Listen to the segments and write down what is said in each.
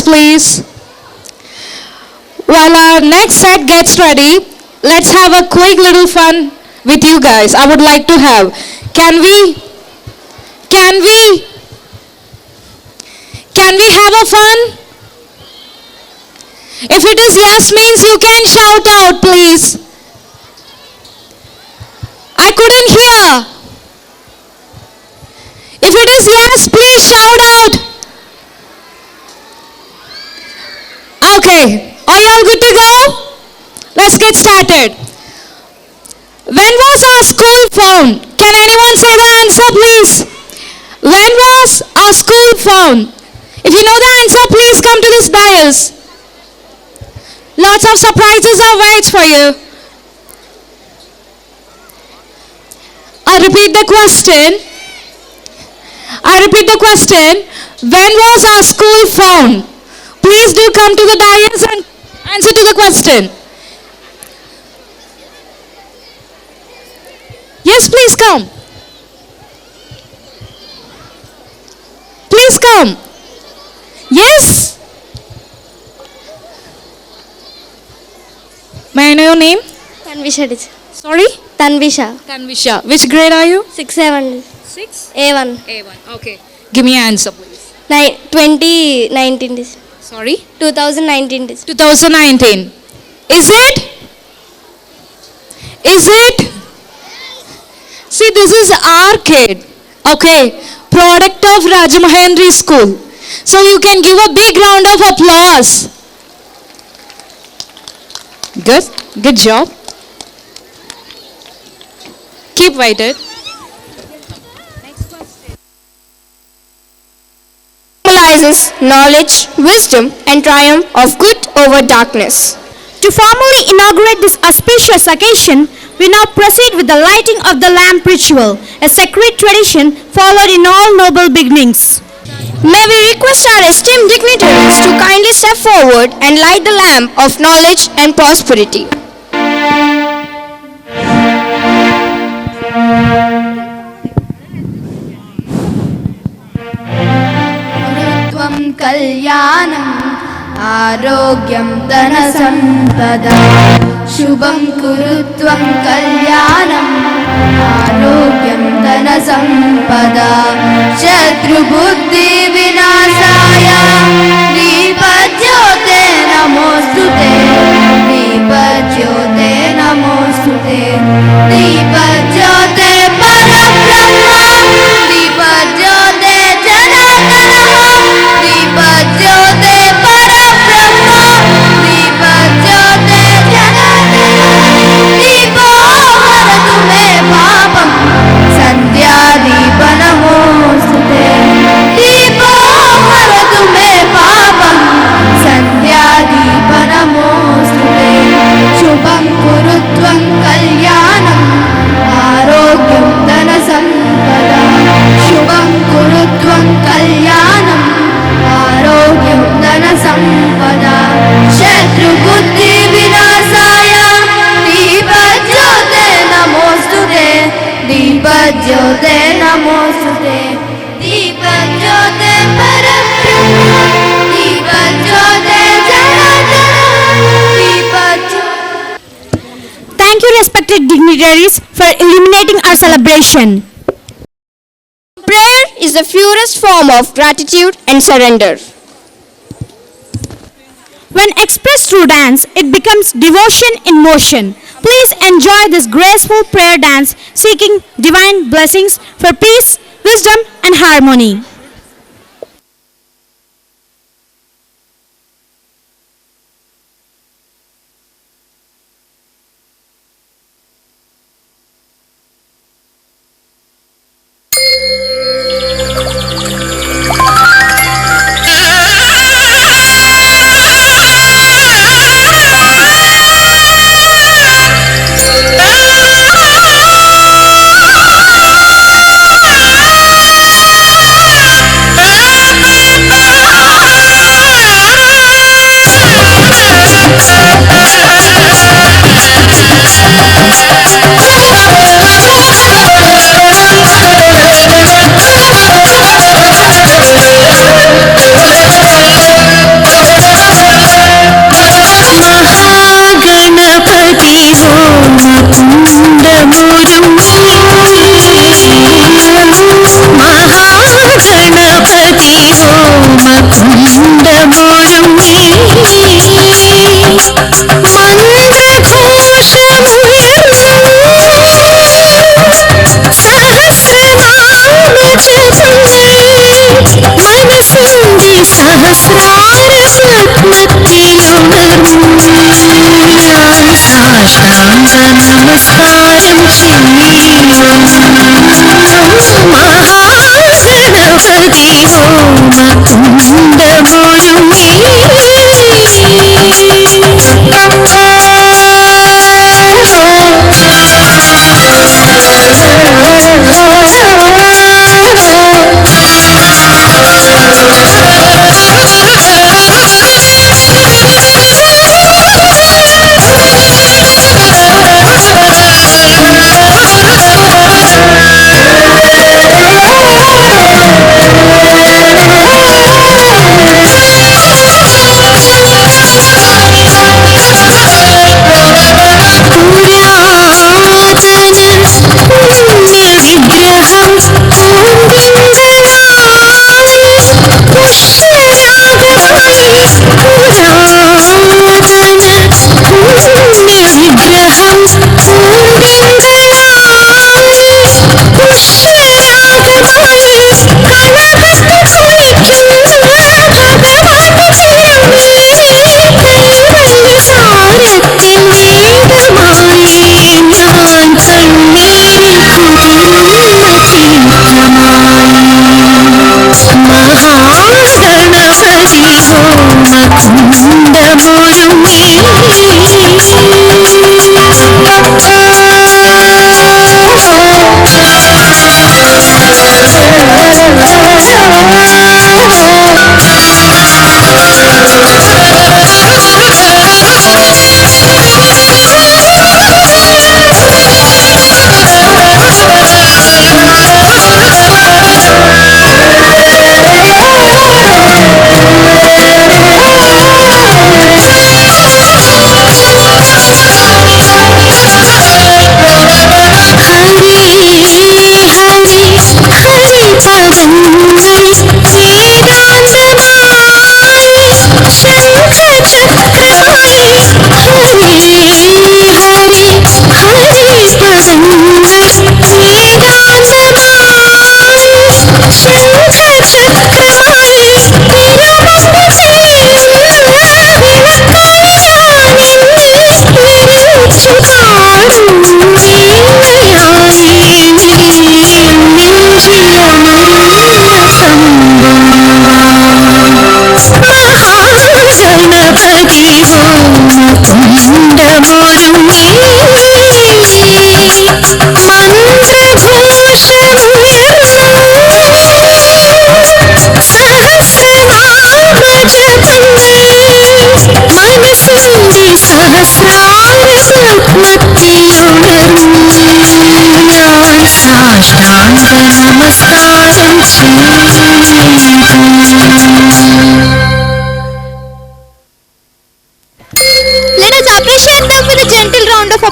Please. While our next set gets ready, let's have a quick little fun with you guys. I would like to have. Can we? Can we? Can we have a fun? If it is yes means you can shout out please. I couldn't hear. If it is yes, please shout out. Okay, are you all good to go? Let's get started. When was our school found? Can anyone say the answer please? When was our school found? If you know the answer, please come to this dais. Lots of surprises are waiting for you. I repeat the question. When was our school found? Please do come to the dais and answer to the question. Yes, please come. Please come. Yes. May I know your name? Tanvisha. Sorry? Tanvisha. Tanvisha. Which grade are you? 6-7. 6? A1. A1. Okay. Give me an answer, please. 2019. Sorry? 2019. 2019. Is it? Is it? See, this is our kid. Okay. Product of Rajamahendri School. So you can give a big round of applause. Good. Good job. Keep waiting. Symbolizes knowledge, wisdom, and triumph of good over darkness. To formally inaugurate this auspicious occasion, we now proceed with the lighting of the lamp ritual, a sacred tradition followed in all noble beginnings. May we request our esteemed dignitaries to kindly step forward and light the lamp of knowledge and prosperity. कल्याणम् आरोग्यं धनसम्पदा शुभं कुरु त्वं कल्याणम् आरोग्यं धनसम्पदा शत्रुबुद्धि विनाशाय दीपज्योते नमोस्तुते दीपज्योते नमोस्तुते दीपज्योते परब्रह्म दीपज्योते जनार्दनः दीपज्योते परब्रह्म दीपज्योते जनार्दनः दीपो हरतु मे पापं सन्ध्यादीप नमोस्तुते दीपो हरतु मे पापं सन्ध्यादीप नमोस्तुते शुभं कुरु त्वं कल्याणम् आरोग्यं धनसम्पदा शुभं कुरु त्वं कल्याणम् आरोग्यं धनसम्पदा शत्रुबुद्धि विनाशाय दीपज्योते नमोस्तुते दीपज्योते नमोस्तुते दीपज्योते परब्रह्म दीपज्योते जनार्दनः दीपज्योते. Thank you, respected dignitaries, for illuminating our celebration. Prayer is the purest form of gratitude and surrender. When expressed through dance, it becomes devotion in motion. Please enjoy this graceful prayer dance, seeking divine blessings for peace, wisdom, and harmony.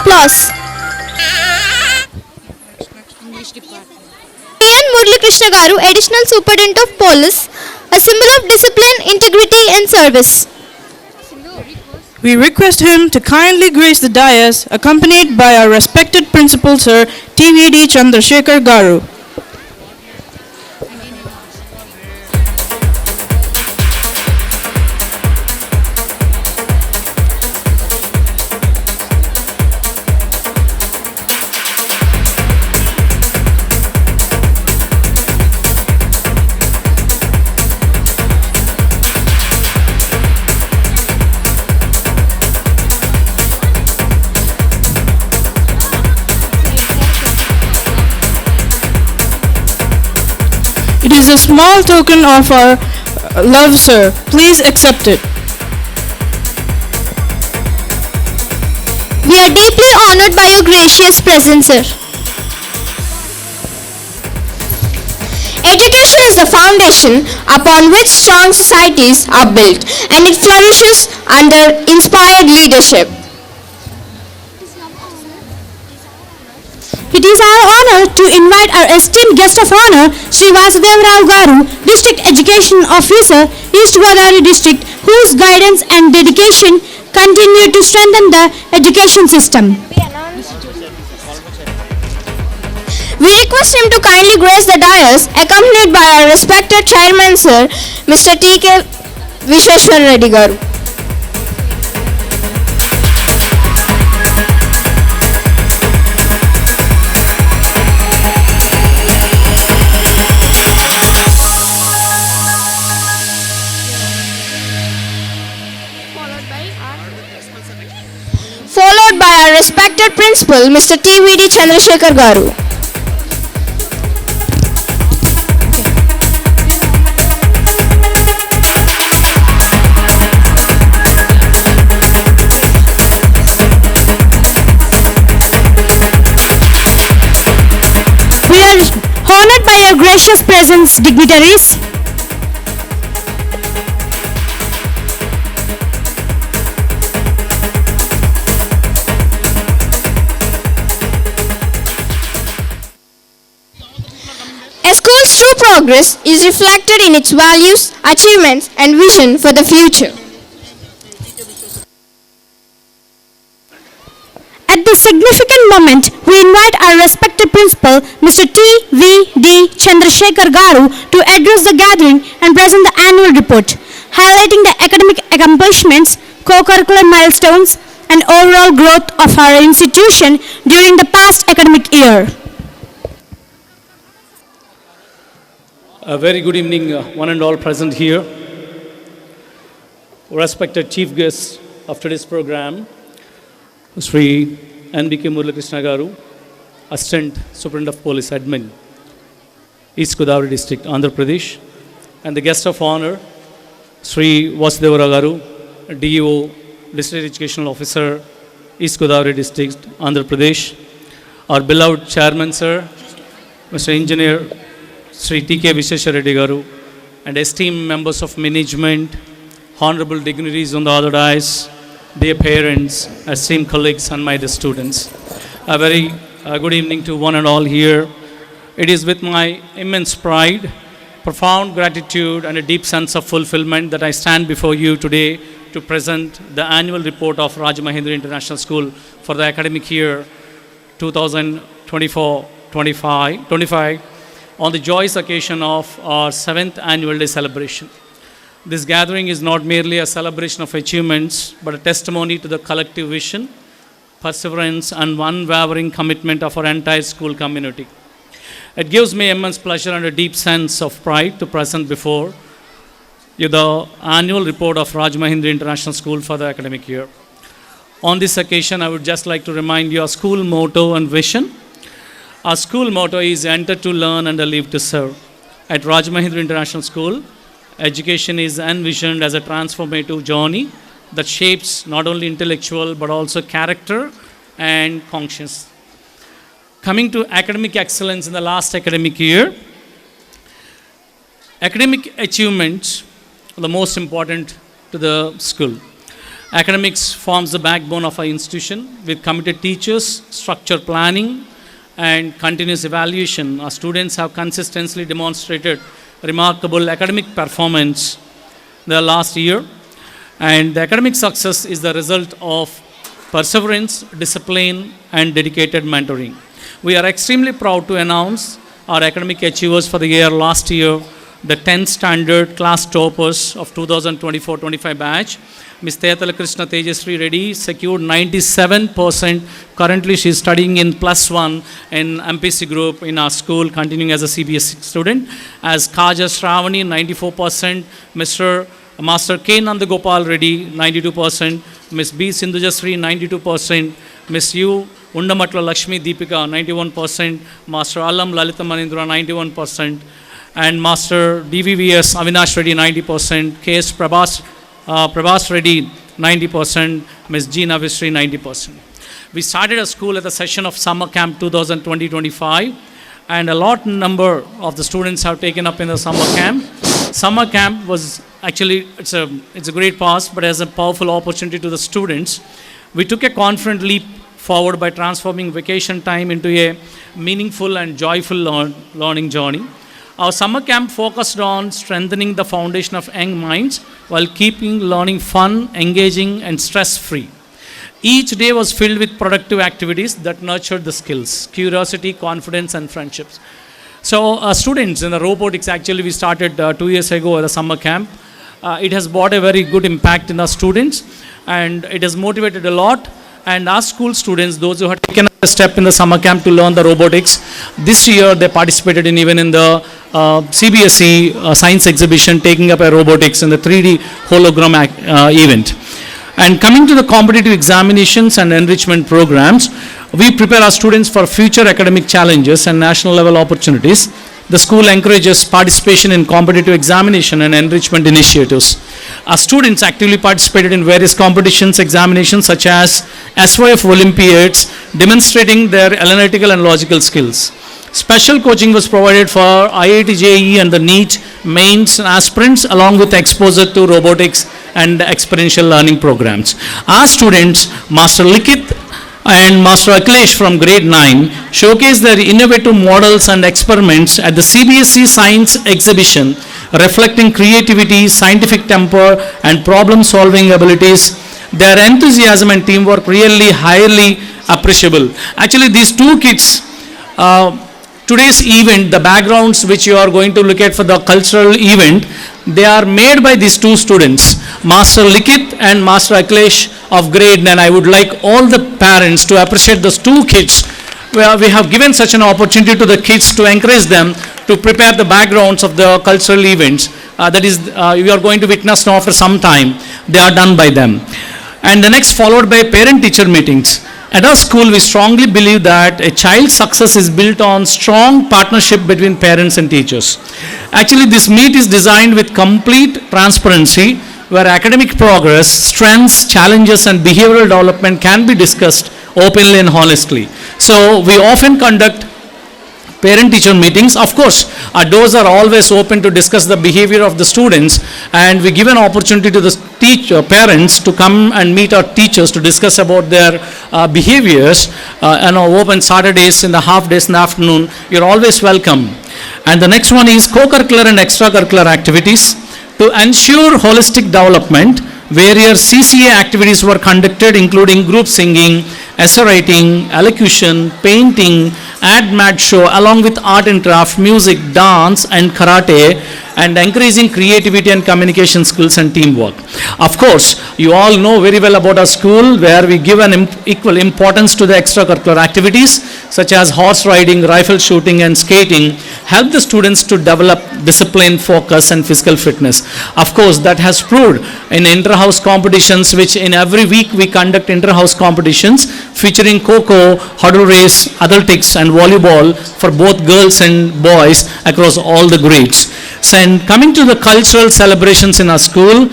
applause. N. Murali Krishna Garu, Additional Superintendent of Police, a symbol of discipline, integrity and service. We request him to kindly grace the dais, accompanied by our respected Principal Sir TVD Chandrasekhar Garu. It is a small token of our love, sir. Please accept it. We are deeply honored by your gracious presence, sir. Education is the foundation upon which strong societies are built, and it flourishes under inspired leadership. It is our honor to invite our esteemed guest of honor, Sri Vasudev Rao Garu, District Education Officer, East Godavari District, whose guidance and dedication continue to strengthen the education system. We request him to kindly grace the dais, accompanied by our respected chairman, sir, Mr. T.K. Visweswara Reddy గారు. Followed by our respected principal, Mr. TVD Chandrasekhar garu. We are honored by your gracious presence, dignitaries. A school's true progress is reflected in its values, achievements, and vision for the future. At this significant moment, we invite our respected principal, Mr. T.V.D. Chandrasekhar garu, to address the gathering and present the annual report, highlighting the academic accomplishments, co-curricular milestones, and overall growth of our institution during the past academic year. A very good evening, one and all present here. Respected chief guests of today's program, Sri N.B.K. Murali Garu, Assistant Superintendent of Police Admin, East Godavari District, Andhra Pradesh, and the guest of honor, Sri Vasudevara Garu, DEO, District Educational Officer, East Godavari District, Andhra Pradesh, our beloved chairman, sir, Mr. Engineer Sri T.K. Visheshwar Reddy Garu, and esteemed members of management, honorable dignitaries on the other dais, dear parents, esteemed colleagues, and my dear students. A very good evening to one and all here. It is with my immense pride, profound gratitude, and a deep sense of fulfillment that I stand before you today to present the annual report of Rajamahendra International School for the academic year 2024-25 on the joyous occasion of our 7th annual day celebration. This gathering is not merely a celebration of achievements, but a testimony to the collective vision, perseverance, and unwavering commitment of our entire school community. It gives me immense pleasure and a deep sense of pride to present before you the annual report of Rajamahendra International School for the academic year. On this occasion, I would just like to remind you our school motto and vision. Our school motto is enter to learn and live to serve. At Rajamahendra International School, education is envisioned as a transformative journey that shapes not only intellectual but also character and conscience. Coming to academic excellence in the last academic year, academic achievements are the most important to the school. Academics forms the backbone of our institution. With committed teachers, structured planning, and continuous evaluation, our students have consistently demonstrated remarkable academic performance the last year, and the academic success is the result of perseverance, discipline, and dedicated mentoring. We are extremely proud to announce our academic achievers for the year last year, the 10th standard class toppers of 2024-25 batch. Ms. Teyatala Krishna Tejasri Reddy secured 97%. Currently, she is studying in +1 in MPC group in our school, continuing as a CBSE student. As Kaja Shravani, 94%. Master K. Nandagopal Reddy, 92%. Ms. B. Sindhujasri, 92%. Ms. U. Undamatla Lakshmi Deepika, 91%. Master Alam Lalita Manindra, 91%. And Master DVVS Avinash Reddy, 90%. K.S. Prabhas Reddy, 90%. Ms. Jeena Visri, 90%. We started a school at the session of Summer Camp 2020-25, and a lot number of the students have taken up in the summer camp. Summer camp was actually, it's a great past, but as a powerful opportunity to the students. We took a confident leap forward by transforming vacation time into a meaningful and joyful learning journey. Our summer camp focused on strengthening the foundation of young minds while keeping learning fun, engaging, and stress-free. Each day was filled with productive activities that nurtured the skills, curiosity, confidence, and friendships. So students in the robotics, actually we started 2 years ago at the summer camp, it has brought a very good impact in our students, and it has motivated a lot. And our school students, those who have taken a step in the summer camp to learn the robotics, this year they participated in even in the CBSE science exhibition, taking up a robotics in the 3D hologram event. And coming to the competitive examinations and enrichment programs, we prepare our students for future academic challenges and national level opportunities. The school encourages participation in competitive examination and enrichment initiatives. Our students actively participated in various competitions, examinations such as SYF Olympiads, demonstrating their analytical and logical skills. Special coaching was provided for IIT JEE and the NEET mains and aspirants, along with exposure to robotics and experiential learning programs. Our students, Master Likith and Master Akhilesh from grade 9, showcased their innovative models and experiments at the CBSE Science Exhibition, reflecting creativity, scientific temper, and problem-solving abilities. Their enthusiasm and teamwork really highly appreciable. Actually, these two kids, today's event, the backgrounds which you are going to look at for the cultural event, they are made by these two students, Master Likith and Master Akhilesh of grade 9. I would like all the parents to appreciate those two kids. We have given such an opportunity to the kids to encourage them to prepare the backgrounds of the cultural events. That is, we are going to witness now after some time. They are done by them. And the next followed by parent-teacher meetings. At our school, we strongly believe that a child's success is built on strong partnership between parents and teachers. Actually, this meet is designed with complete transparency, where academic progress, strengths, challenges, and behavioral development can be discussed openly and honestly. So, we often conduct parent-teacher meetings. Of course, our doors are always open to discuss the behavior of the students, and we give an opportunity to the parents to come and meet our teachers to discuss about their behaviors. And open Saturdays in the half days in the afternoon. You're always welcome. And the next one is co-curricular and extracurricular activities. To ensure holistic development, various CCA activities were conducted, including group singing, essay writing, elocution, painting, ad-mad show, along with art and craft, music, dance, and karate, and encouraging creativity and communication skills and teamwork. Of course, you all know very well about our school, where we give an equal importance to the extracurricular activities, such as horse riding, rifle shooting, and skating, help the students to develop discipline, focus, and physical fitness. Of course, that has proved in inter-house competitions, which in every week we conduct inter-house competitions featuring Kho-Kho, hurdle race, athletics, and volleyball for both girls and boys across all the grades. So, and coming to the cultural celebrations in our school,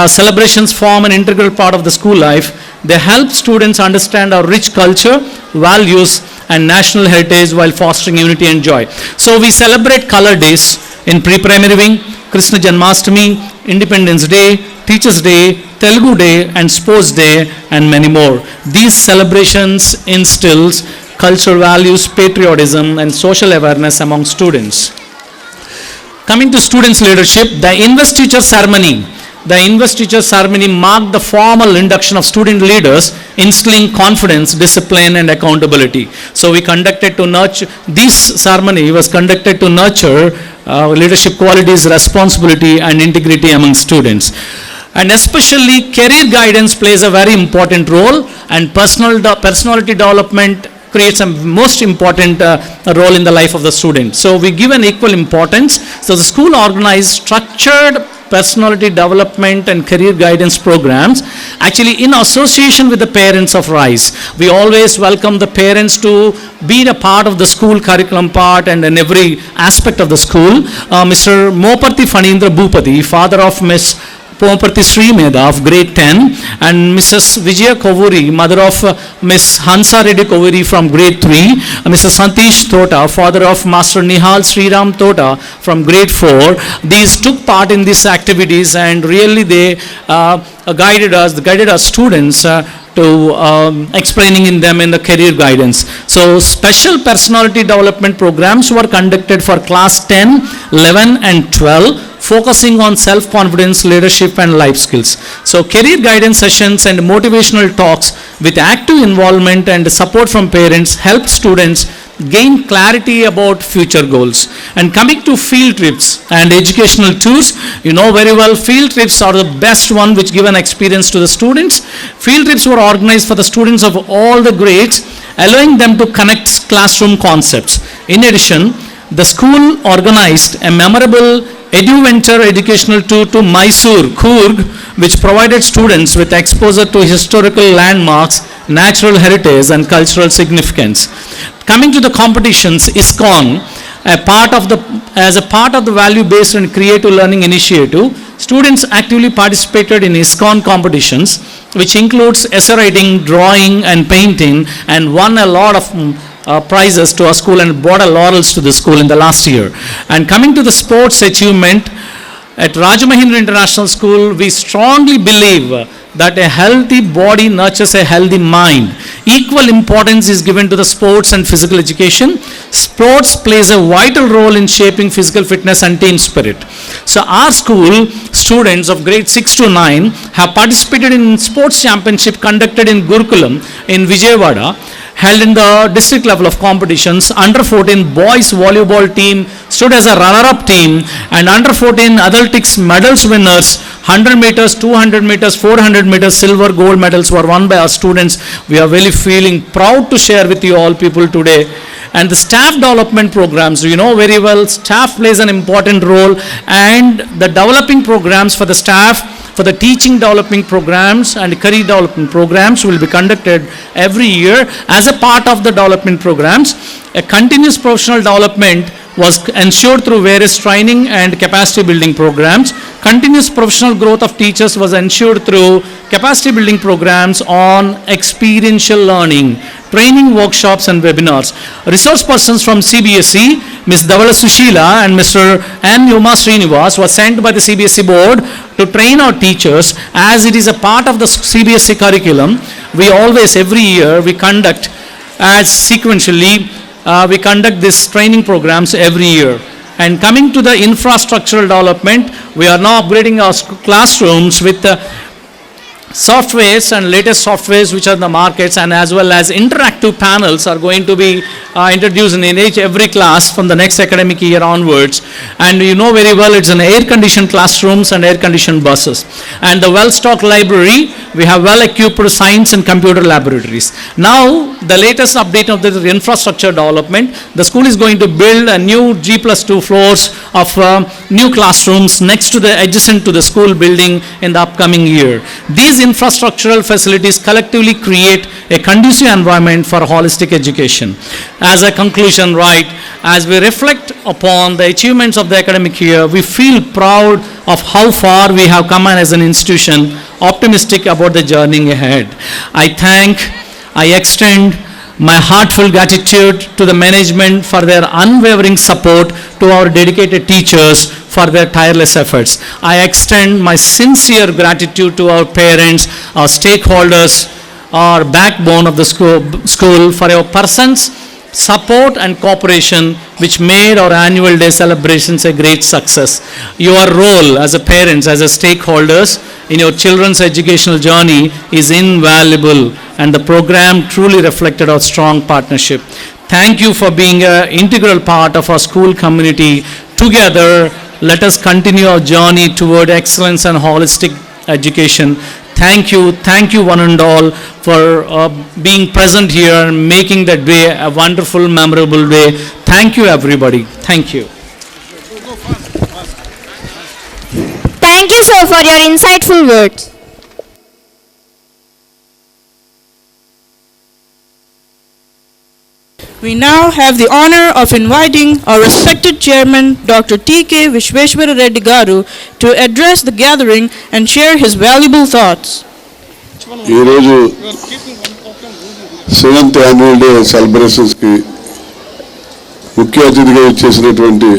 celebrations form an integral part of the school life. They help students understand our rich culture, values, and national heritage while fostering unity and joy. So we celebrate color days in pre-primary wing, Krishna Janmashtami, Independence Day, Teachers Day, Telugu Day, and Sports Day, and many more. These celebrations instills cultural values, patriotism, and social awareness among students. Coming to students' leadership, the investiture ceremony. The investiture ceremony marked the formal induction of student leaders, instilling confidence, discipline, and accountability. So we conducted to nurture, this ceremony was conducted to nurture leadership qualities, responsibility, and integrity among students. And especially career guidance plays a very important role, and personality development creates a most important role in the life of the student. So we give an equal importance. So the school organized structured personality development and career guidance programs, actually in association with the parents of RISE. We always welcome the parents to be a part of the school curriculum part and in every aspect of the school. Mr. Moparthi Fanindra Bhupati, father of Miss Pomaparthi Srimeda of grade 10, and Mrs. Vijaya Kovuri, mother of Miss Hansa Reddy Kovuri from grade 3, Mr. Santish Tota, father of Master Nihal Sriram Tota from grade 4. These took part in these activities, and really they guided our students to explaining in them in the career guidance. So special personality development programs were conducted for class 10, 11, and 12, focusing on self-confidence, leadership, and life skills. So career guidance sessions and motivational talks with active involvement and support from parents help students gain clarity about future goals. And coming to field trips and educational tours, you know very well field trips are the best one which give an experience to the students. Field trips were organized for the students of all the grades, allowing them to connect classroom concepts. In addition, the school organized a memorable EduVenture educational tour to Mysore, Coorg, which provided students with exposure to historical landmarks, natural heritage and cultural significance. Coming to the competitions, ISKCON, as a part of the value-based and creative learning initiative, students actively participated in ISKCON competitions, which includes essay writing, drawing and painting, and won a lot of prizes to our school and brought a laurels to the school in the last year. And coming to the sports achievement, at Rajamahendra International School, we strongly believe that a healthy body nurtures a healthy mind. Equal importance is given to the sports and physical education. Sports plays a vital role in shaping physical fitness and team spirit. So our school students of grade 6 to 9 have participated in sports championship conducted in Gurukulam in Vijayawada, held in the district level of competitions. Under 14 boys volleyball team stood as a runner-up team, and under 14 athletics medals winners, 100 meters, 200 meters, 400 meters, silver, gold medals were won by our students. We are really feeling proud to share with you all people today. And the staff development programs, you know very well, staff plays an important role, and the developing programs for the staff, for the teaching developing programs and career development programs will be conducted every year. As a part of the development programs, a continuous professional development was ensured through various training and capacity building programs. Continuous professional growth of teachers was ensured through capacity building programs on experiential learning, training workshops and webinars. Resource persons from CBSE, Ms. Davala Sushila and Mr. M. Yuma Srinivas was sent by the CBSE board to train our teachers. As it is a part of the CBSE curriculum, we always, every year, we conduct as sequentially, we conduct these training programs every year. And coming to the infrastructural development, we are now upgrading our classrooms with softwares and latest softwares which are in the markets, and as well as interactive panels are going to be introduced in every class from the next academic year onwards. And you know very well it's an air-conditioned classrooms and air-conditioned buses. And the well-stocked library, we have well-equipped science and computer laboratories. Now, the latest update of the infrastructure development, the school is going to build a new G+2 floors of new classrooms next to the adjacent to the school building in the upcoming year. These infrastructural facilities collectively create a conducive environment for holistic education. As a conclusion, right, as we reflect upon the achievements of the academic year, we feel proud of how far we have come as an institution, optimistic about the journey ahead. I extend my heartfelt gratitude to the management for their unwavering support, to our dedicated teachers for their tireless efforts. I extend my sincere gratitude to our parents, our stakeholders, our backbone of the school for your persons, support and cooperation which made our annual day celebrations a great success. Your role as a parents, as a stakeholders in your children's educational journey is invaluable, and the program truly reflected our strong partnership. Thank you for being an integral part of our school community. Together, let us continue our journey toward excellence and holistic education. Thank you one and all for being present here and making that day a wonderful, memorable day. Thank you everybody. Thank you. Thank you, sir, for your insightful words. We now have the honor of inviting our respected chairman, Dr. T.K. Vishweshwara Reddy Garu, to address the gathering and share his valuable thoughts. ఈరోజు 7th annual day సెలబ్రేషన్స్కి ముఖ్య అతిథిగా ఇచ్చేసినటువంటి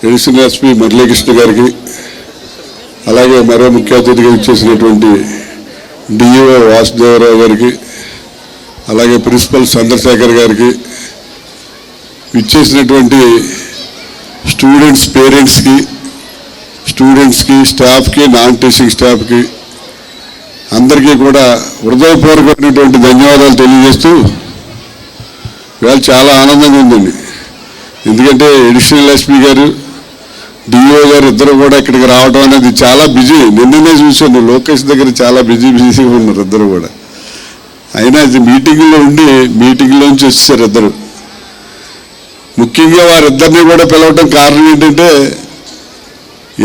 additional SP Muralikrishna గారికి, అలాగే మరో ముఖ్య అతిథిగా ఇచ్చేసినటువంటి డిఈఓ వాసుదేవరావు గారికి, అలాగే ప్రిన్సిపల్ చంద్రశేఖర్ గారికి, ఇచ్చేసినటువంటి స్టూడెంట్స్ పేరెంట్స్కి, స్టాఫ్కి, నాన్ టీచింగ్ స్టాఫ్కి అందరికీ కూడా హృదయపూర్వకమైనటువంటి ధన్యవాదాలు తెలియజేస్తూ, ఇవాళ చాలా ఆనందంగా ఉందండి. ఎందుకంటే అడిషనల్ ఎస్పీ గారు, డిఓ గారు ఇద్దరు కూడా ఇక్కడికి రావడం అనేది చాలా బిజీ. నిన్ననే చూశాను, లోకేష్ దగ్గర చాలా బిజీగా ఉన్నారు ఇద్దరు కూడా. అయినా ఇది మీటింగ్లో ఉండి మీటింగ్లోంచి వచ్చేసారు ఇద్దరు. ముఖ్యంగా వారిద్దరిని కూడా పిలవటం కారణం ఏంటంటే,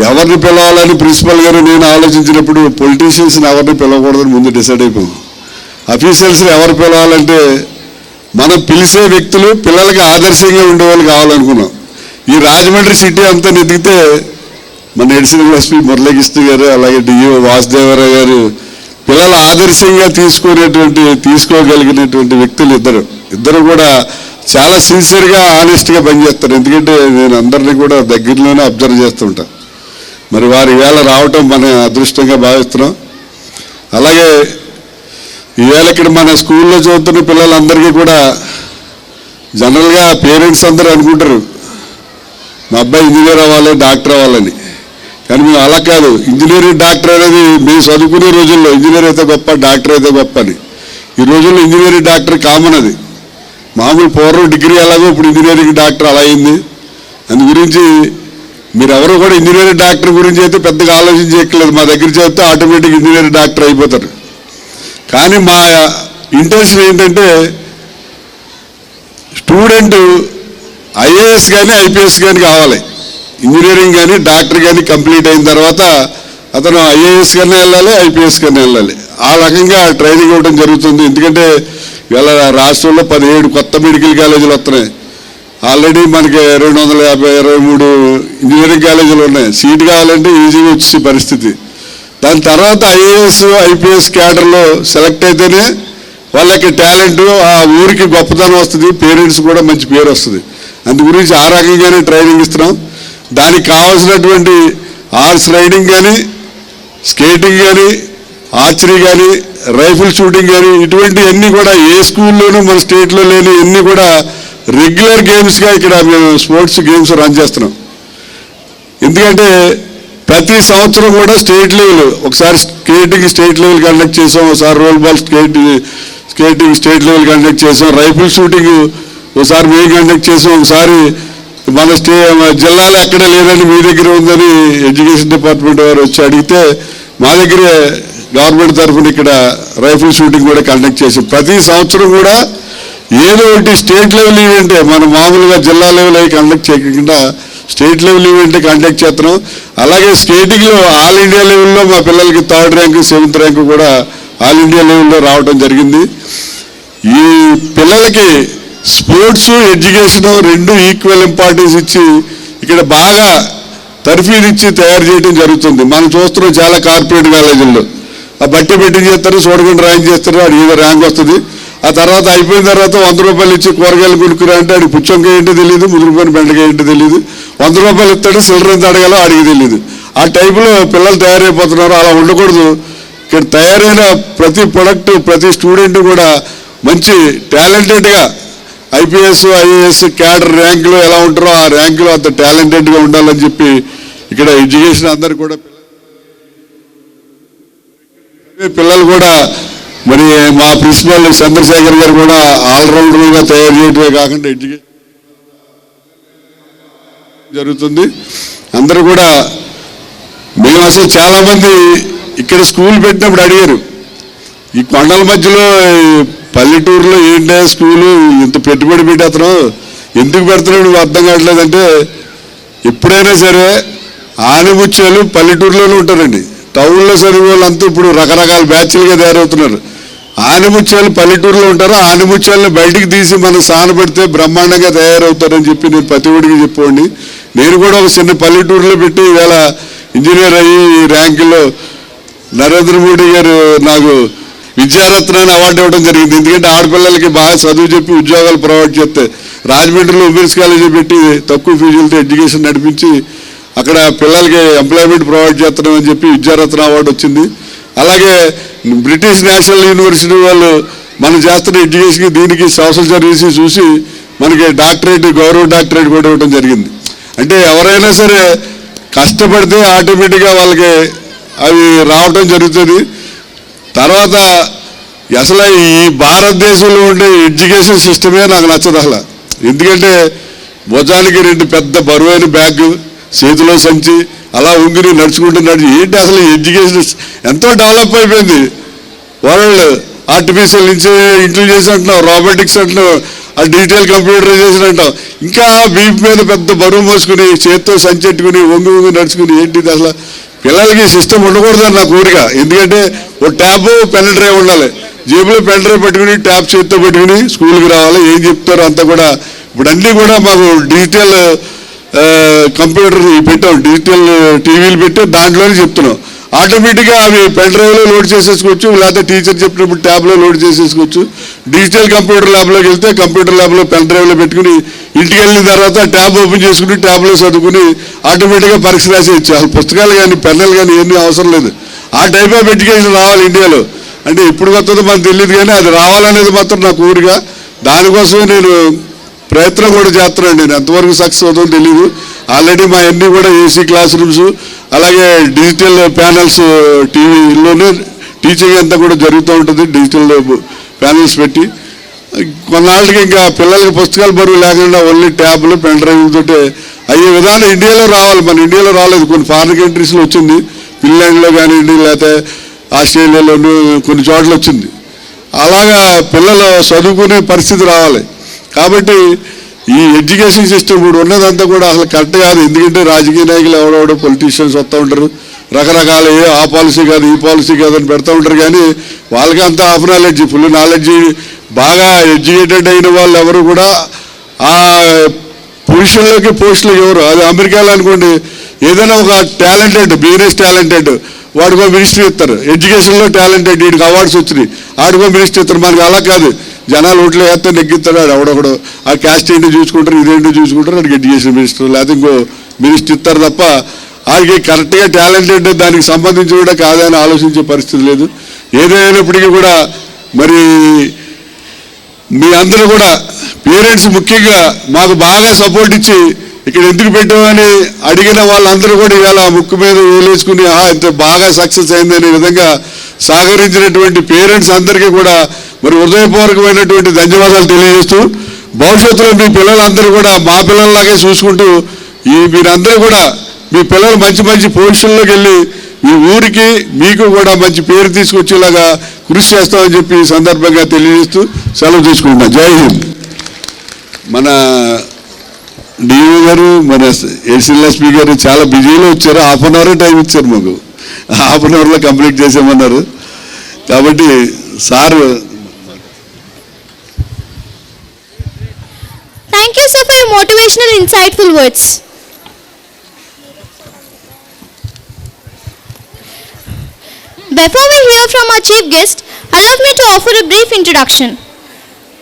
ఎవరిని పిలవాలని ప్రిన్సిపల్ గారు నేను ఆలోచించినప్పుడు పొలిటీషియన్స్ని ఎవరిని పిలవకూడదని ముందు డిసైడ్ అయిపోయింది. అఫీషియల్స్ని ఎవరు పిలవాలంటే మనం పిలిచే వ్యక్తులు పిల్లలకి ఆదర్శంగా ఉండేవాళ్ళు కావాలనుకున్నాం. ఈ రాజమండ్రి సిటీ అంతా ఎదిగితే మన అడిషనల్ ఎస్పీ మురళీకృష్ణ గారు, అలాగే డిఓ వాసుదేవరావు గారు పిల్లలు ఆదర్శంగా తీసుకోగలిగినటువంటి వ్యక్తులు ఇద్దరు కూడా చాలా సిన్సియర్గా ఆనెస్ట్గా పనిచేస్తారు. ఎందుకంటే నేను అందరినీ కూడా దగ్గరలోనే అబ్జర్వ్ చేస్తుంటా. మరి వారి వేళ రావటం మన అదృష్టంగా భావిస్తున్నాం. అలాగే ఈవేళ ఇక్కడ మన స్కూల్లో చదువుతున్న పిల్లలందరికీ కూడా జనరల్గా పేరెంట్స్ అందరూ అనుకుంటారు మా అబ్బాయి ఇంజనీర్ అవ్వాలి, డాక్టర్ అవ్వాలని. కానీ మేము అలా కాదు. ఇంజనీరింగ్ డాక్టర్ అనేది మేము చదువుకునే రోజుల్లో ఇంజనీర్ అయితే గొప్ప, డాక్టర్ అయితే గొప్ప అని. ఈ రోజుల్లో ఇంజనీరింగ్ డాక్టర్ కామన్. అది మామూలు పూర్వం డిగ్రీ ఎలాగో ఇప్పుడు ఇంజనీరింగ్ డాక్టర్ అలా అయింది. అందు గురించి మీరు ఎవరు కూడా ఇంజనీరింగ్ డాక్టర్ గురించి అయితే పెద్దగా ఆలోచించలేదు. మా దగ్గర చదివితే ఆటోమేటిక్ ఇంజనీరింగ్ డాక్టర్ అయిపోతారు. కానీ మా ఇంటెన్షన్ ఏంటంటే స్టూడెంట్ ఐఏఎస్ కానీ ఐపీఎస్ కానీ కావాలి. ఇంజనీరింగ్ కానీ డాక్టర్ కానీ కంప్లీట్ అయిన తర్వాత అతను ఐఏఎస్ కన్నా వెళ్ళాలి, ఐపీఎస్ కన్నా వెళ్ళాలి. ఆ రకంగా ట్రైనింగ్ ఇవ్వడం జరుగుతుంది. ఎందుకంటే ఇవాళ రాష్ట్రంలో 17 కొత్త మెడికల్ కాలేజీలు వస్తున్నాయి. ఆల్రెడీ మనకి 253 ఇంజనీరింగ్ కాలేజీలు ఉన్నాయి. సీట్ కావాలంటే ఈజీగా వచ్చే పరిస్థితి. దాని తర్వాత ఐఏఎస్ ఐపీఎస్ క్యాడర్లో సెలెక్ట్ అయితేనే వాళ్ళకి టాలెంట్, ఆ ఊరికి గొప్పతనం వస్తుంది, పేరెంట్స్ కూడా మంచి పేరు వస్తుంది. అందు గురించి ఆ రకంగానే ట్రైనింగ్ ఇస్తున్నాం. దానికి కావాల్సినటువంటి హార్స్ రైడింగ్ కానీ, స్కేటింగ్ కానీ, ఆర్చరీ కానీ, రైఫిల్ షూటింగ్ కానీ ఇటువంటివన్నీ కూడా ఏ స్కూల్లోనూ మన స్టేట్లో లేని అన్నీ కూడా రెగ్యులర్ గేమ్స్గా ఇక్కడ మేము స్పోర్ట్స్ గేమ్స్ రన్ చేస్తున్నాం. ఎందుకంటే ప్రతి సంవత్సరం కూడా స్టేట్ లెవెల్, ఒకసారి స్కేటింగ్ స్టేట్ లెవెల్ కండక్ట్ చేసాం, ఒకసారి role ball skating state level conduct చేసాం, రైఫిల్ షూటింగ్ ఒకసారి మేము కండక్ట్ చేసాం, ఒకసారి మన జిల్లాలో ఎక్కడ లేదని మీ దగ్గర ఉందని ఎడ్యుకేషన్ డిపార్ట్మెంట్ వారు వచ్చి అడిగితే మా దగ్గరే గవర్నమెంట్ తరఫున ఇక్కడ రైఫిల్ షూటింగ్ కూడా కండక్ట్ చేసాం. ప్రతి సంవత్సరం కూడా ఏదో ఒకటి స్టేట్ లెవెల్ ఈవెంటే, మనం మామూలుగా జిల్లా లెవెల్ అవి కండక్ట్ చేయకుండా స్టేట్ లెవెల్ ఈవెంట్ కండక్ట్ చేస్తున్నాం. అలాగే స్కేటింగ్లో ఆల్ ఇండియా లెవెల్లో మా పిల్లలకి 3rd ర్యాంకు 7th ర్యాంకు కూడా ఆల్ ఇండియా లెవెల్లో రావడం జరిగింది. ఈ పిల్లలకి స్పోర్ట్స్ ఎడ్యుకేషన్ రెండు ఈక్వల్ ఇంపార్టెన్స్ ఇచ్చి ఇక్కడ బాగా తర్ఫీదు ఇచ్చి తయారు చేయడం జరుగుతుంది. మనం చూస్తున్నాం చాలా కార్పొరేట్ కాలేజీల్లో ఆ బట్టి పెట్టి చేస్తారు, చూడకుండా ర్యాంక్ చేస్తారు, వాడికి ఏదో ర్యాంక్ వస్తుంది. ఆ తర్వాత అయిపోయిన తర్వాత 100 రూపాయలు ఇచ్చి కూరగాయలు కొనుక్కురా అంటే ఆడికి పుచ్చంకాయ ఏంటో తెలియదు, ముదురుపోయిన బెండకాయ ఏంటో తెలియదు. 100 రూపాయలు ఇస్తాడు, సిల్లర్ ఎంత అడగాలో అడిగి తెలియదు. ఆ టైపులో పిల్లలు తయారైపోతున్నారు. అలా ఉండకూడదు. ఇక్కడ తయారైన ప్రతి ప్రొడక్ట్, ప్రతి స్టూడెంట్ కూడా మంచి టాలెంటెడ్గా ఐపీఎస్ ఐఏఎస్ క్యాడర్ ర్యాంకులో ఎలా ఉంటారో ఆ ర్యాంకులో అంత టాలెంటెడ్గా ఉండాలని చెప్పి ఇక్కడ ఎడ్యుకేషన్ అందరు కూడా పిల్లలు కూడా మరి మా ప్రిన్సిపల్ చంద్రశేఖర్ గారు కూడా ఆల్రౌండర్గా తయారు చేయడమే కాకుండా ఎడ్యుకేషన్ జరుగుతుంది. అందరూ కూడా మేము అసలు చాలామంది ఇక్కడ స్కూల్ పెట్టినప్పుడు అడిగారు, ఈ కొండల మధ్యలో పల్లెటూరులో ఏంటో స్కూలు ఇంత పెట్టుబడి పెట్టేతను ఎందుకు పెడుతున్నాడు అర్థం కావట్లేదంటే, ఎప్పుడైనా సరే ఆనిముత్యాలు పల్లెటూరులోనే ఉంటారండి. టౌన్లో చదివే వాళ్ళంతా ఇప్పుడు రకరకాల బ్యాచ్లుగా తయారవుతున్నారు. ఆనిముత్యాలు పల్లెటూరులో ఉంటారు. ఆనిముత్యాలను బయటికి తీసి మనం సానబెడితే బ్రహ్మాండంగా తయారవుతారని చెప్పి నేను ప్రతి ఒడికి చెప్పండి. నేను కూడా ఒక చిన్న పల్లెటూరులో పెట్టి ఈవేళ ఇంజనీర్ అయ్యి ర్యాంకులో నరేంద్ర మోడీ గారు నాకు విద్యారత్నాన్ని అవార్డు ఇవ్వడం జరిగింది. ఎందుకంటే ఆడపిల్లలకి బాగా చదువు చెప్పి ఉద్యోగాలు ప్రొవైడ్ చేస్తే రాజమండ్రిలో ఉమెన్స్ కాలేజీ పెట్టి తక్కువ ఫీజులతో ఎడ్యుకేషన్ నడిపించి అక్కడ పిల్లలకి ఎంప్లాయ్మెంట్ ప్రొవైడ్ చేస్తున్నామని చెప్పి విద్యారత్న అవార్డు వచ్చింది. అలాగే బ్రిటిష్ నేషనల్ యూనివర్సిటీ వాళ్ళు మనం చేస్తున్న ఎడ్యుకేషన్కి దీనికి సోషల్ సర్వీస్ చూసి మనకి డాక్టరేట్, గౌరవ డాక్టరేట్ కూడా ఇవ్వడం జరిగింది. అంటే ఎవరైనా సరే కష్టపడితే ఆటోమేటిక్గా వాళ్ళకి అవి రావడం జరుగుతుంది. తర్వాత అసలు ఈ భారతదేశంలో ఉండే ఎడ్యుకేషన్ సిస్టమే నాకు నచ్చదు అసలు. ఎందుకంటే భుజానికి 2 పెద్ద బరువైన బ్యాగ్, చేతిలో సంచి, అలా ఉంగిరి నడుచుకుంటున్నాడు. ఏంటి అసలు ఎడ్యుకేషన్ ఎంతో డెవలప్ అయిపోయింది. వరల్డ్ ఆర్టిఫిషియల్ ఇంటెలిజెన్స్ అంటున్నాం, రోబోటిక్స్ అంటున్నాం, ఆ డిజిటల్ కంప్యూటరైజేషన్ అంటాం. ఇంకా వీపు మీద పెద్ద బరువు మోసుకుని చేత్తో సంచెట్టుకుని వంగి నడుచుకుని ఏంటిది అసలు. పిల్లలకి సిస్టమ్ ఉండకూడదని నా కోరిక. ఎందుకంటే ఓ ట్యాబ్ పెన్ డ్రైవ్ ఉండాలి. జేబులో పెన్ డ్రైవ్ పెట్టుకుని ట్యాబ్ చేత్తో పెట్టుకుని స్కూల్కి రావాలి. ఏం చెప్తారో అంతా కూడా ఇప్పుడు అన్నీ కూడా మాకు డిజిటల్ కంప్యూటర్ పెట్టాం, డిజిటల్ టీవీలు పెట్టి దాంట్లోనే చెప్తున్నాం. ఆటోమేటిక్గా అవి పెన్ డ్రైవ్లో లోడ్ చేసేసుకోవచ్చు, లేకపోతే టీచర్ చెప్పినప్పుడు ట్యాబ్లో లోడ్ చేసేసుకోవచ్చు. డిజిటల్ కంప్యూటర్ ల్యాబ్లోకి వెళ్తే కంప్యూటర్ ల్యాబ్లో పెన్ డ్రైవ్లో పెట్టుకుని ఇంటికి వెళ్ళిన తర్వాత ట్యాబ్ ఓపెన్ చేసుకుని ట్యాబ్లో చదువుకుని ఆటోమేటిక్గా పరీక్ష రాసేయచ్చు. అసలు పుస్తకాలు కానీ పెన్నులు కానీ ఏమీ అవసరం లేదు. ఆ టైప్ ఆఫ్ ఎడ్యుకేషన్ రావాలి ఇండియాలో. అంటే ఎప్పుడు వస్తుందో మనకు తెలియదు, కానీ అది రావాలనేది మాత్రం నా కోరిక. దానికోసమే నేను ప్రయత్నం కూడా చేస్తున్నాను. నేను ఎంతవరకు సక్సెస్ అవుతుందో తెలియదు. ఆల్రెడీ మా అన్నీ కూడా ఏసీ క్లాస్ రూమ్స్, అలాగే డిజిటల్ ప్యానల్స్, టీవీలోనే టీచింగ్ అంతా కూడా జరుగుతూ ఉంటుంది. డిజిటల్ ప్యానల్స్ పెట్టి కొన్నాళ్ళకి ఇంకా పిల్లలకి పుస్తకాలు బరువు లేకుండా ఓన్లీ ట్యాబ్లు పెన్ డ్రైవ్ తోటే అయ్యే విధానం ఇండియాలో రావాలి. మన ఇండియాలో రాలేదు, కొన్ని ఫారిన్ కంట్రీస్లో వచ్చింది. ఫిన్లాండ్లో కానివ్వండి, లేకపోతే ఆస్ట్రేలియాలోనూ కొన్ని చోట్ల వచ్చింది. అలాగా పిల్లలు చదువుకునే పరిస్థితి రావాలి. కాబట్టి ఈ ఎడ్యుకేషన్ సిస్టమ్ ఇప్పుడు ఉన్నదంతా కూడా అసలు కరెక్ట్ కాదు. ఎందుకంటే రాజకీయ నాయకులు ఎవడెవడో పొలిటీషియన్స్ వస్తూ ఉంటారు, రకరకాల ఆ పాలసీ కాదు ఈ పాలసీ కాదు అని పెడతా ఉంటారు. కానీ వాళ్ళకి అంత హాఫ్ నాలెడ్జ్, ఫుల్ నాలెడ్జ్, బాగా ఎడ్యుకేటెడ్ అయిన వాళ్ళు ఎవరు కూడా ఆ పొజిషన్లోకి పోస్టులు ఎవరు. అది అమెరికాలో అనుకోండి, ఏదైనా ఒక టాలెంటెడ్ బిజినెస్ టాలెంటెడ్ వాడికో మినిస్ట్రీ ఇస్తారు. ఎడ్యుకేషన్లో టాలెంటెడ్ వీడికి అవార్డ్స్ వచ్చినాయి, ఆడికో మినిస్ట్రీ ఇస్తారు. మనకి అలా కాదు, జనాలు ఓట్లు వేస్తే నెగ్గిస్తాడు ఆడు ఎవడొకడు. ఆ క్యాస్ట్ ఏంటో చూసుకుంటారు, ఇదేంటో చూసుకుంటారు, వాడికి ఎడ్యుకేషన్ మినిస్టర్ లేకపోతే ఇంకో మినిస్టర్ ఇస్తారు తప్ప వాడికి కరెక్ట్గా టాలెంటెడ్ దానికి సంబంధించి కూడా కాదని ఆలోచించే పరిస్థితి లేదు. ఏదైనప్పటికీ కూడా మరి మీ అందరూ కూడా పేరెంట్స్ ముఖ్యంగా మాకు బాగా సపోర్ట్ ఇచ్చి ఇక్కడ ఎందుకు పెట్టామని అడిగిన వాళ్ళందరూ కూడా ఇవాళ ముక్కు మీద వేలేసుకుని ఇంత బాగా సక్సెస్ అయిందనే విధంగా సహకరించినటువంటి పేరెంట్స్ అందరికీ కూడా మరి హృదయపూర్వకమైనటువంటి ధన్యవాదాలు తెలియజేస్తూ, భవిష్యత్తులో మీ పిల్లలందరూ కూడా మా పిల్లల్లాగే చూసుకుంటూ మీరందరూ కూడా మీ పిల్లలు మంచి మంచి పొజిషన్లోకి వెళ్ళి మీ ఊరికి మీకు కూడా మంచి పేరు తీసుకొచ్చేలాగా కృషి చేస్తామని చెప్పి ఈ సందర్భంగా తెలియజేస్తూ సెలవు తీసుకుంటాం. జై హింద్. మన డిఓ గారు, మన ఎస్ఎల్ఎస్పీ గారు చాలా బిజీలో వచ్చారు. హాఫ్ అన్ అవర్ టైం ఇచ్చారు మాకు. హాఫ్ అన్ అవర్లో కంప్లీట్ చేసామన్నారు. కాబట్టి sir Thank you, sir, for your motivational, insightful words. Before we hear from our chief guest, allow me to offer a brief introduction.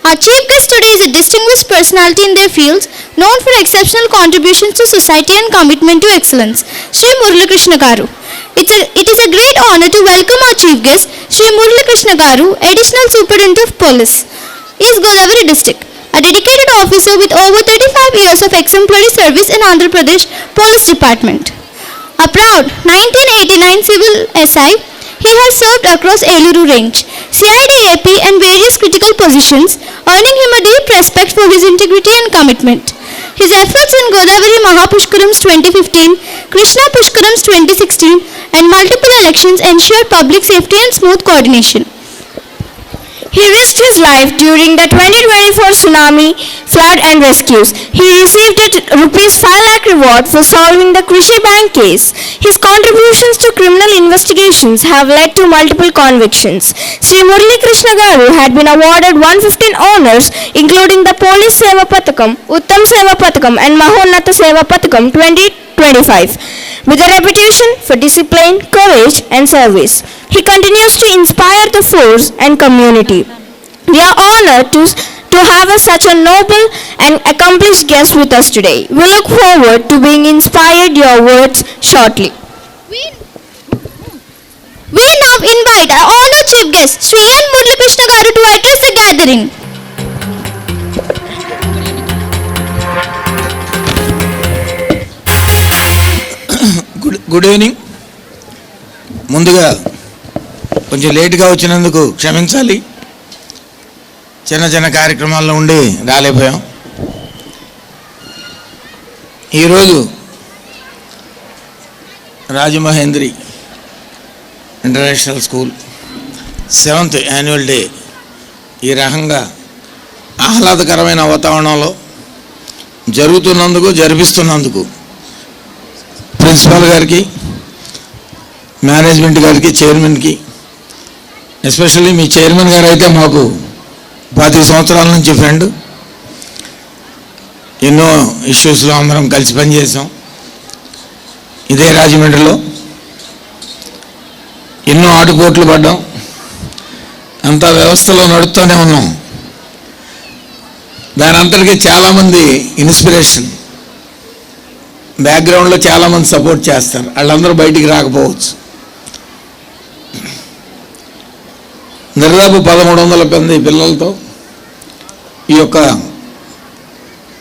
Our chief guest today is a distinguished personality in their fields, known for exceptional contributions to society and commitment to excellence, Sri Murali Krishna Garu. It is a great honor to welcome our chief guest, Sri Murali Krishna Garu, Additional Superintendent of Police, East Godavari District, a dedicated officer with over 35 years of exemplary service in Andhra Pradesh Police Department. A proud 1989 civil SI, he has served across Eluru Range, CID AP and various critical positions, earning him a deep respect for his integrity and commitment. His efforts in Godavari Mahapushkarams 2015, Krishna Pushkarams 2016 and multiple elections ensured public safety and smooth coordination. He risked his life during the 2024 tsunami, flood and rescues. He received a rupees 5 lakh reward for solving the Krishi Bank case. His contributions to criminal investigations have led to multiple convictions. Sri Murali Krishna Garu had been awarded 115 honors, including the Police Seva Pathakam, Uttam Seva Pathakam and Mahonnata Seva Pathakam 2025. With a reputation for discipline, courage and service, he continues to inspire the force and community. We are honored to have such a noble and accomplished guest with us today. We look forward to being inspired your words shortly. We now invite our honored chief guest, Sri N. Murali Krishna Garu, to address the gathering. Good evening. ముందుగా కొంచెం లేట్గా వచ్చినందుకు క్షమించాలి. చిన్న చిన్న కార్యక్రమాల్లో ఉండి రాలేకపోయాం. ఈరోజు Rajamahendri international school 7th annual day ఈ రకంగా ఆహ్లాదకరమైన వాతావరణంలో జరిపిస్తున్నందుకు ప్రిన్సిపాల్ గారికి, మేనేజ్మెంట్ గారికి, చైర్మన్కి, ఎస్పెషల్లీ మీ చైర్మన్ గారు అయితే మాకు 10 సంవత్సరాల నుంచి ఫ్రెండ్. ఎన్నో ఇష్యూస్లో అందరం కలిసి పనిచేసాం. ఇదే రాజమండ్రిలో ఎన్నో ఆటుపోట్లు పడ్డాం. అంతా వ్యవస్థలో నడుస్తూనే ఉన్నాం. దాని అంతటికీ చాలామంది ఇన్స్పిరేషన్, బ్యాక్గ్రౌండ్లో చాలామంది సపోర్ట్ చేస్తారు. వాళ్ళందరూ బయటికి రాకపోవచ్చు. దాదాపు 1300 మంది పిల్లలతో ఈ యొక్క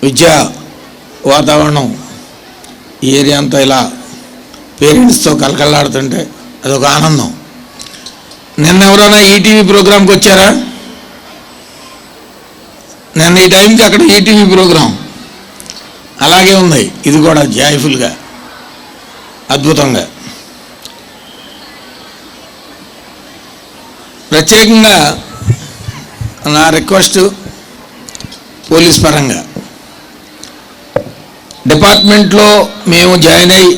విద్యా వాతావరణం ఈ ఏరియా అంతా ఇలా పేరెంట్స్తో కలకల్లాడుతుంటే అదొక ఆనందం. నిన్న ఎవరైనా ఈటీవీ ప్రోగ్రాంకి వచ్చారా? నిన్న ఈ టైంకి అక్కడ ఈటీవీ ప్రోగ్రాం అలాగే ఉంది. ఇది కూడా జాయ్ఫుల్గా, అద్భుతంగా. ప్రత్యేకంగా నా రిక్వెస్ట్ పోలీస్ పరంగా, డిపార్ట్మెంట్లో మేము జాయిన్ అయ్యి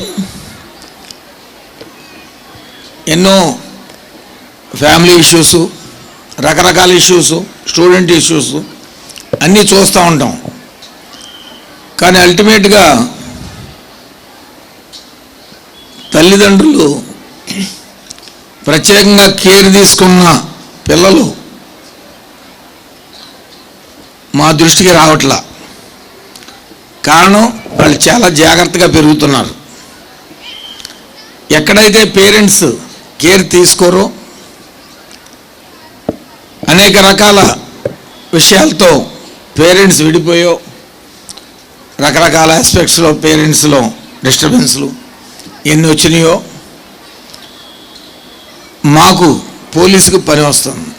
ఎన్నో ఫ్యామిలీ ఇష్యూస్, రకరకాల ఇష్యూస్, స్టూడెంట్ ఇష్యూస్ అన్నీ చూస్తూ ఉంటాం. కానీ అల్టిమేట్గా తల్లిదండ్రులు ప్రత్యేకంగా కేర్ తీసుకున్న పిల్లలు మా దృష్టికి రావట్లా. కారణం వాళ్ళు చాలా జాగ్రత్తగా పెరుగుతున్నారు. ఎక్కడైతే పేరెంట్స్ కేర్ తీసుకోరో అనేక రకాల విషయాలతో పేరెంట్స్ విడిపోయో, రకరకాల ఆస్పెక్ట్స్లో పేరెంట్స్లో డిస్టర్బెన్స్లు ఎన్ని వచ్చినాయో మాకు పోలీసుకు పని వస్తుంది.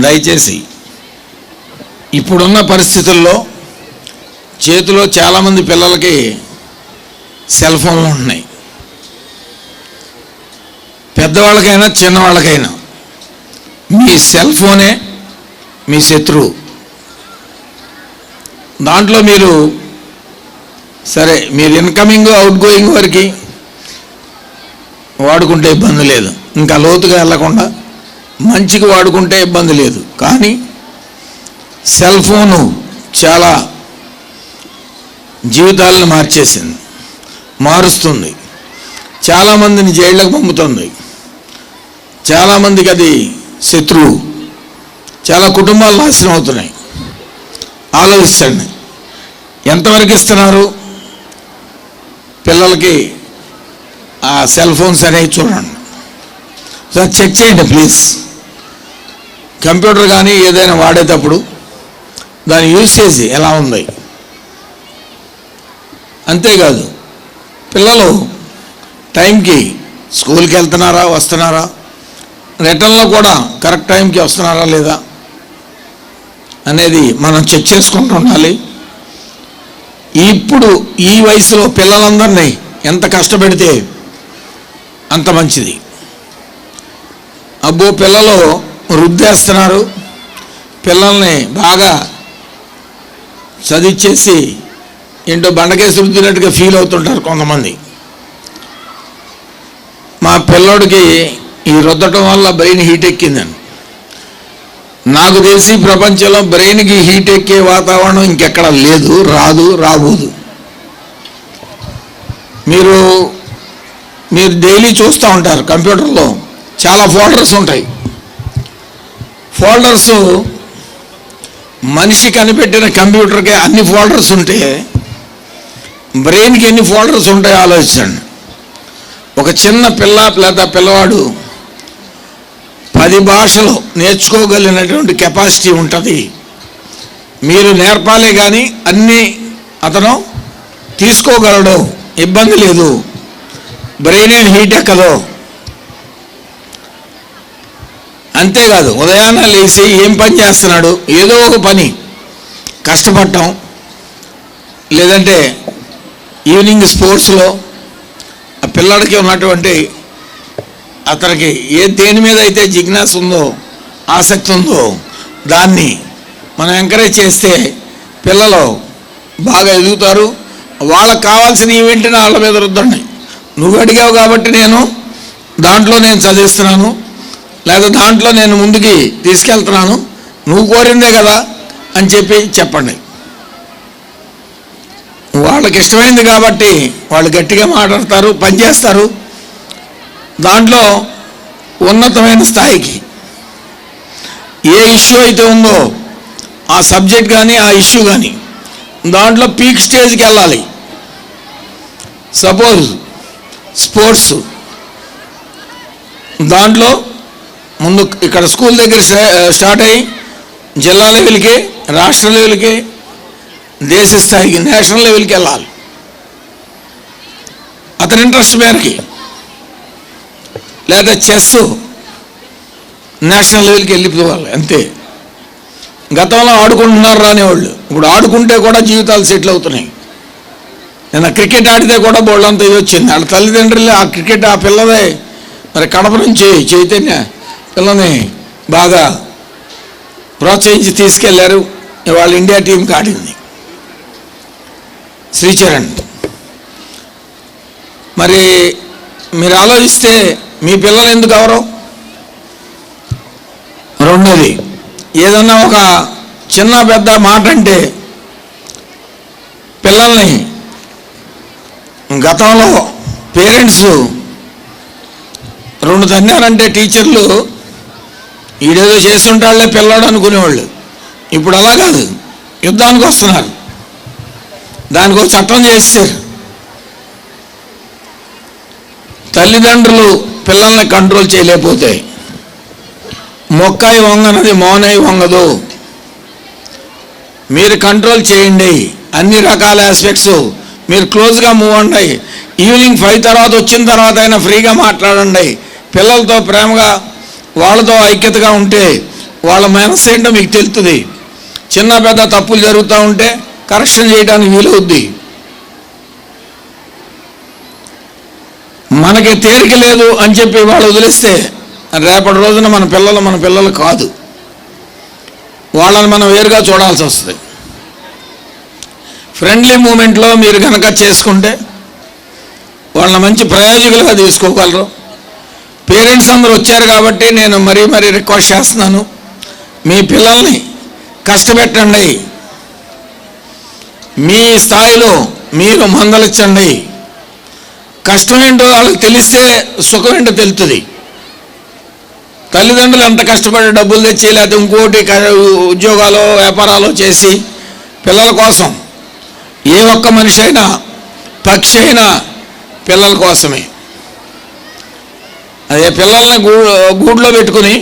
దయచేసి ఇప్పుడున్న పరిస్థితుల్లో చేతిలో చాలామంది పిల్లలకి సెల్ ఫోన్లు ఉంటున్నాయి. పెద్దవాళ్ళకైనా చిన్నవాళ్ళకైనా మీ సెల్ ఫోనే మీ శత్రువు. దాంట్లో మీరు సరే మీరు ఇన్కమింగ్ అవుట్ గోయింగ్ వరకు వాడుకుంటే ఇబ్బంది లేదు, ఇంకా లోతుగా వెళ్ళకుండా మంచికి వాడుకుంటే ఇబ్బంది లేదు. కానీ సెల్ ఫోను చాలా జీవితాలను మారుస్తుంది. చాలామందిని జైళ్ళకు పంపుతుంది. చాలామందికి అది శత్రువు. చాలా కుటుంబాలు నాశనం అవుతున్నాయి. ఆలోచించండి, ఎంతవరకు ఇస్తున్నారు పిల్లలకి ఆ సెల్ ఫోన్స్ అనేవి చూడండి. సార్ చెక్ చేయండి ప్లీజ్. కంప్యూటర్ కానీ ఏదైనా వాడేటప్పుడు దాని యూసేజ్ ఎలా ఉంది. అంతేకాదు పిల్లలు టైంకి స్కూల్కి వెళ్తున్నారా, వస్తున్నారా, రిటర్న్లో కూడా కరెక్ట్ టైంకి వస్తున్నారా లేదా అనేది మనం చెక్ చేసుకుంటూ ఉండాలి. ఇప్పుడు ఈ వయసులో పిల్లలందరినీ ఎంత కష్టపెడితే అంత మంచిది. అబ్బో పిల్లలు రుద్దేస్తున్నారు, పిల్లల్ని బాగా చదివించేసి ఏంటో బండకేసి రుద్దినట్టుగా ఫీల్ అవుతుంటారు కొంతమంది. మా పిల్లోడికి ఈ రుద్దటం వల్ల బ్రెయిన్ హీట్ ఎక్కిందని. నాకు తెలిసి ప్రపంచంలో బ్రెయిన్కి హీట్ ఎక్కే వాతావరణం ఇంకెక్కడ లేదు, రాబోదు. మీరు డైలీ చూస్తూ ఉంటారు కంప్యూటర్లో చాలా ఫోల్డర్స్ ఉంటాయి. ఫోల్డర్స్ మనిషి కనిపెట్టిన కంప్యూటర్కి అన్ని ఫోల్డర్స్ ఉంటే బ్రెయిన్కి ఎన్ని ఫోల్డర్స్ ఉంటాయో ఆలోచించండి. ఒక చిన్న లేదా పిల్లవాడు 10 భాషలు నేర్చుకోగలిగినటువంటి కెపాసిటీ ఉంటుంది. మీరు నేర్పాలే కానీ అన్నీ అతను తీసుకోగలడు, ఇబ్బంది లేదు, బ్రెయిన్ ఏం హీట్ ఎక్కదు. అంతేకాదు ఉదయాన్నే లేచి ఏం పని చేస్తున్నాడు, ఏదో ఒక పని కష్టపడటం, లేదంటే ఈవినింగ్ స్పోర్ట్స్లో ఆ పిల్లడికి ఉన్నటువంటి అతనికి దేని మీద అయితే జిజ్ఞాస ఉందో, ఆసక్తి ఉందో దాన్ని మనం ఎంకరేజ్ చేస్తే పిల్లలు బాగా ఎదుగుతారు. వాళ్ళకు కావాల్సిన ఈవెంట్ని వాళ్ళ మీద రుద్దండి. నువ్వు అడిగావు కాబట్టి నేను చదివిస్తున్నాను, లేదా దాంట్లో నేను ముందుకి తీసుకెళ్తున్నాను, నువ్వు కోరిందే కదా అని చెప్పండి. వాళ్ళకి ఇష్టమైంది కాబట్టి వాళ్ళు గట్టిగా మాట్లాడతారు, పనిచేస్తారు. దాంట్లో ఉన్నతమైన స్థాయికి ఏ ఇష్యూ అయితే ఉందో ఆ సబ్జెక్ట్ కానీ ఆ ఇష్యూ కానీ దాంట్లో పీక్ స్టేజ్కి వెళ్ళాలి. సపోజ్ స్పోర్ట్స్ దాంట్లో ముందు ఇక్కడ స్కూల్ దగ్గర స్టార్ట్ అయ్యి జిల్లా లెవెల్కి, రాష్ట్ర లెవెల్కి, దేశ స్థాయికి, నేషనల్ లెవెల్కి వెళ్ళాలి అతని ఇంట్రెస్ట్ మేరకి. లేదా చెస్ నేషనల్ లెవెల్కి వెళ్ళిపోవాలి అంతే. గతంలో ఆడుకుంటున్నారు రానివాళ్ళు, ఇప్పుడు ఆడుకుంటే కూడా జీవితాలు సెటిల్ అవుతున్నాయి. నేను క్రికెట్ ఆడితే కూడా బోళ్ళంత ఇది వచ్చింది. వాళ్ళ తల్లిదండ్రులు ఆ క్రికెట్ ఆ పిల్లదే మరి కడప నుంచి చైతన్య పిల్లని బాగా ప్రోత్సహించి తీసుకెళ్లారు. ఇవాళ ఇండియా టీంకి ఆడింది శ్రీచరణ్. మరి మీరు ఆలోచిస్తే మీ పిల్లలు ఎందుకు అవరు? రెండోది, ఏదన్నా ఒక చిన్న పెద్ద మాట అంటే పిల్లల్ని గతంలో పేరెంట్స్ 2 తన్నారంటే టీచర్లు ఈడేదో చేస్తుంటాళ్లే పిల్లాడు అనుకునేవాళ్ళు. ఇప్పుడు అలా కాదు, యుద్ధానికి వస్తున్నారు. దానికో చట్టం చేశారు. తల్లిదండ్రులు పిల్లల్ని కంట్రోల్ చేయలేకపోతే మొక్కాయి వంగనది మౌనై వంగదు. మీరు కంట్రోల్ చేయండి, అన్ని రకాల ఆస్పెక్ట్స్ మీరు క్లోజ్గా మూవ్ అండి. ఈవినింగ్ 5 తర్వాత వచ్చిన తర్వాత అయినా ఫ్రీగా మాట్లాడండి. పిల్లలతో ప్రేమగా వాళ్ళతో ఐక్యతగా ఉంటే వాళ్ళ మనసు ఏంటో మీకు తెలుస్తుంది. చిన్న పెద్ద తప్పులు జరుగుతూ ఉంటే కరెక్షన్ చేయడానికి వీలవుద్ది. మనకి తేలిక లేదు అని చెప్పి వాళ్ళు వదిలేస్తే రేపటి రోజున మన పిల్లలు కాదు, వాళ్ళని మనం వేరుగా చూడాల్సి వస్తుంది. ఫ్రెండ్లీ మూమెంట్లో మీరు కనుక చేసుకుంటే వాళ్ళని మంచి ప్రయోజకులుగా తీసుకోగలరు. పేరెంట్స్ అందరూ వచ్చారు కాబట్టి నేను మరీ రిక్వెస్ట్ చేస్తున్నాను, మీ పిల్లల్ని కష్టపెట్టండి. మీ స్థాయిలో మీరు మందలించండి. కష్టం ఏంటో వాళ్ళకి తెలిస్తే సుఖం ఏంటో తెలుస్తుంది. తల్లిదండ్రులు ఎంత కష్టపడి డబ్బులు తెచ్చి లేకపోతే ఇంకోటి ఉద్యోగాలు వ్యాపారాలు చేసి పిల్లల కోసం, ఏ ఒక్క మనిషి అయినా పక్షి అయినా పిల్లల కోసమే. అదే పిల్లల్ని గూడులో పెట్టుకుని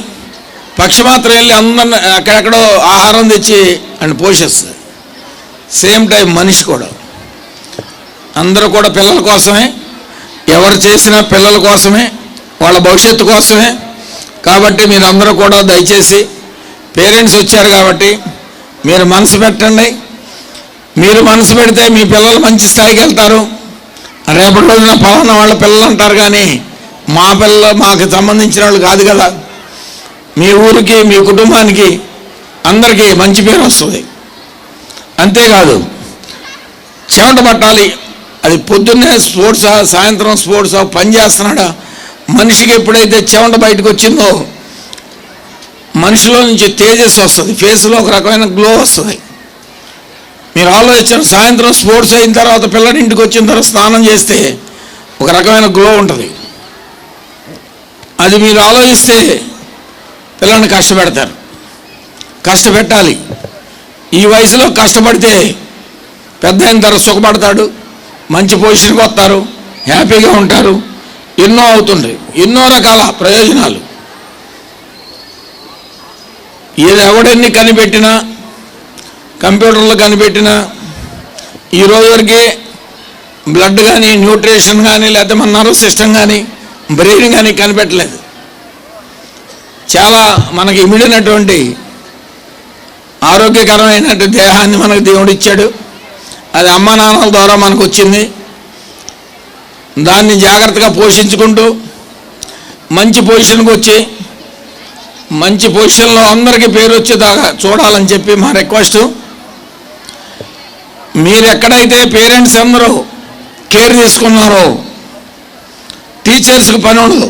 పక్షి మాత్రం వెళ్ళి అందరిని అక్కడెక్కడో ఆహారం తెచ్చి అని పోషిస్తుంది. సేమ్ టైం మనిషి కూడా అందరూ కూడా పిల్లల కోసమే, ఎవరు చేసినా పిల్లల కోసమే, వాళ్ళ భవిష్యత్తు కోసమే. కాబట్టి మీరు అందరూ కూడా దయచేసి పేరెంట్స్ వచ్చారు కాబట్టి మీరు మనసు పెట్టండి. మీరు మనసు పెడితే మీ పిల్లలు మంచి స్థాయికి వెళ్తారు. రేపటి రోజున పలానా వాళ్ళ పిల్లలు అంటారు కానీ మా పిల్లలు మాకు సంబంధించిన వాళ్ళు కాదు కదా. మీ ఊరికి, మీ కుటుంబానికి, అందరికీ మంచి పేరు వస్తుంది. అంతేకాదు చెమట పట్టాలి. అది పొద్దున్నే స్పోర్ట్సా, సాయంత్రం స్పోర్ట్సా, పని చేస్తున్నాడా, మనిషికి ఎప్పుడైతే చెమట బయటకు వచ్చిందో మనిషిలో నుంచి తేజస్సు వస్తుంది, ఫేస్లో ఒక రకమైన గ్లో వస్తుంది. మీరు ఆలోచించిన సాయంత్రం స్పోర్ట్స్ అయిన తర్వాత పిల్లడి ఇంటికి వచ్చిన తర్వాత స్నానం చేస్తే ఒక రకమైన గ్లో ఉంటుంది. అది మీరు ఆలోచిస్తే పిల్లల్ని కష్టపెడతారు. కష్టపెట్టాలి. ఈ వయసులో కష్టపడితే పెద్ద అయిన తర్వాత సుఖపడతాడు, మంచి పొజిషన్కి వస్తారు, హ్యాపీగా ఉంటారు. ఎన్నో అవుతుంటాయి, ఎన్నో రకాల ప్రయోజనాలు. ఏది ఎవడెన్ని కనిపెట్టినా, కంప్యూటర్లో కనిపెట్టినా ఈ రోజు వరకు బ్లడ్ కానీ, న్యూట్రిషన్ కానీ, లేకపోతే మన నర్వ్ సిస్టమ్ కానీ, బ్రెయిన్ కానీ కనిపెట్టలేదు. చాలా మనకి ఇమిడినటువంటి ఆరోగ్యకరమైన దేహాన్ని మనకు దేవుడు ఇచ్చాడు. అది అమ్మ నాన్నల ద్వారా మనకు వచ్చింది. దాన్ని జాగ్రత్తగా పోషించుకుంటూ మంచి పొజిషన్కి వచ్చి మంచి పొజిషన్లో అందరికీ పేరు వచ్చేదాకా చూడాలని చెప్పి మా రిక్వెస్ట్. మీరు ఎక్కడైతే పేరెంట్స్ అందరూ కేర్ తీసుకున్నారో టీచర్స్కి పని ఉండదు.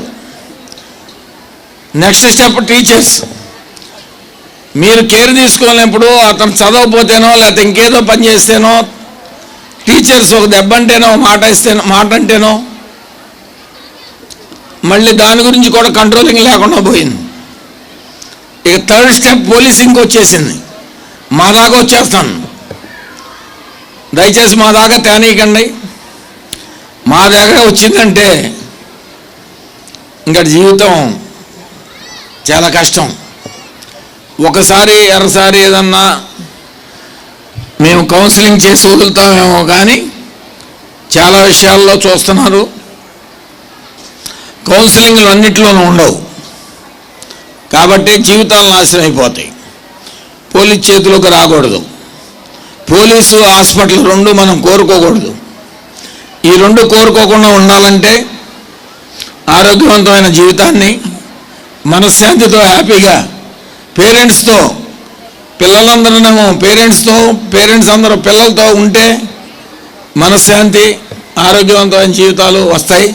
Next step teachers. మీరు కేర్ తీసుకోలేనప్పుడు అతను చదవకపోతేనో లేకపోతే ఇంకేదో పని చేస్తేనో టీచర్స్ ఒక దెబ్బ అంటేనో మాట అంటేనో మళ్ళీ దాని గురించి కూడా కంట్రోలింగ్ లేకుండా పోయింది. ఇక థర్డ్ స్టెప్ పోలీసింగ్ వచ్చేసింది. మా దాకా వచ్చేస్తాను, దయచేసి మా దాకా తేనీయకండి. మా దగ్గర వచ్చిందంటే ఇంకా జీవితం చాలా కష్టం. ఒకసారి అరసారి ఏదన్నా మేము కౌన్సిలింగ్ చేసి వదులుతామేమో కానీ చాలా విషయాల్లో చూస్తున్నారు. కౌన్సిలింగ్లు అన్నింటిలోనూ ఉండవు కాబట్టి జీవితాలు నాశనం అయిపోతాయి. పోలీస్ చేతిలోకి రాకూడదు. పోలీసు హాస్పిటల్ రెండు మనం కోరుకోకూడదు. ఈ రెండు కోరుకోకుండా ఉండాలంటే ఆరోగ్యవంతమైన జీవితాన్ని మనశ్శాంతితో హ్యాపీగా పేరెంట్స్తో పిల్లలందరూ పేరెంట్స్ అందరూ పిల్లలతో ఉంటే మనశ్శాంతి ఆరోగ్యవంతమైన జీవితాలు వస్తాయి.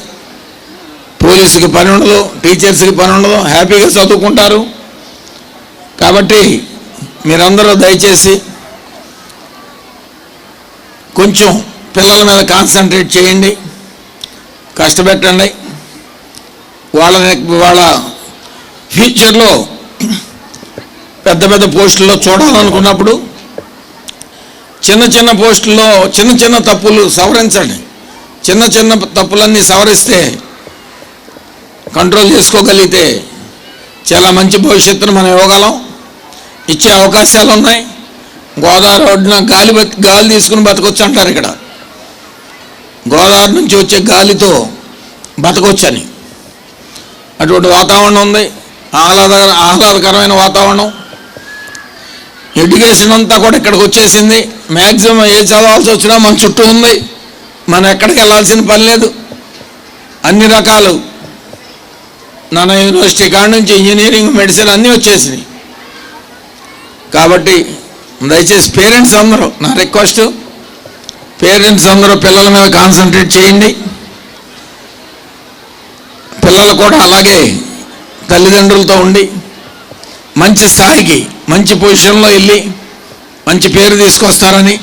పోలీసుకి పని ఉండదు, టీచర్స్కి పని ఉండదు, హ్యాపీగా చదువుకుంటారు. కాబట్టి మీరందరూ దయచేసి కొంచెం పిల్లల మీద కాన్సన్ట్రేట్ చేయండి, కష్టపెట్టండి. వాళ్ళ ఫ్యూచర్లో పెద్ద పెద్ద పోస్టుల్లో చూడాలనుకున్నప్పుడు చిన్న పోస్టుల్లో చిన్న తప్పులు సవరించండి. చిన్న తప్పులన్నీ సవరిస్తే కంట్రోల్ చేసుకోగలిగితే చాలా మంచి భవిష్యత్తును మనం ఇవ్వగలం. ఇచ్చే అవకాశాలు ఉన్నాయి. గోదావరి ఒడ్డున గాలి తీసుకుని బతకొచ్చు అంటారు. ఇక్కడ గోదావరి నుంచి వచ్చే గాలితో బతకొచ్చని అటువంటి వాతావరణం ఉంది. ఆహ్లాదకరమైన వాతావరణం. ఎడ్యుకేషన్ అంతా కూడా ఇక్కడికి వచ్చేసింది. మ్యాక్సిమం ఏ చదవాల్సి వచ్చినా మన చుట్టూ ఉంది. మనం ఎక్కడికి వెళ్ళాల్సిన పని లేదు. అన్ని రకాలు నాన్న యూనివర్సిటీ కాడ నుంచి ఇంజనీరింగ్, మెడిసిన్ అన్నీ వచ్చేసినాయి. కాబట్టి దయచేసి పేరెంట్స్ అందరూ, నా రిక్వెస్ట్, పేరెంట్స్ అందరూ పిల్లల మీద కాన్సన్ట్రేట్ చేయండి. పిల్లలు కూడా అలాగే తల్లిదండ్రులతో ఉండి మంచి స్థాయికి మంచి పొజిషన్లో వెళ్ళి మంచి పేరు తీసుకొస్తారని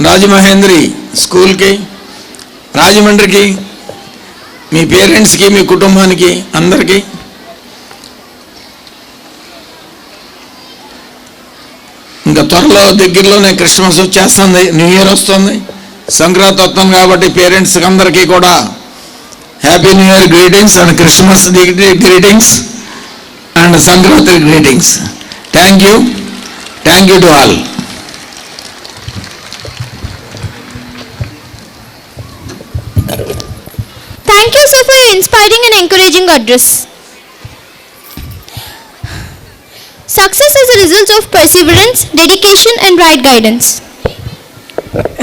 రాజమహేంద్రి స్కూల్కి, రాజమండ్రికి, మీ పేరెంట్స్కి, మీ కుటుంబానికి అందరికీ ఇంకా త్వరలో దగ్గరలోనే క్రిస్మస్ వచ్చేస్తుంది, న్యూ ఇయర్ వస్తుంది, సంక్రాంతి వస్తుంది. కాబట్టి పేరెంట్స్కి అందరికీ కూడా happy new year greetings and Christmas greetings and Sankranti greetings. Thank you to all. Thank you, sir, for your inspiring and encouraging address. Success is a result of perseverance, dedication, and right guidance.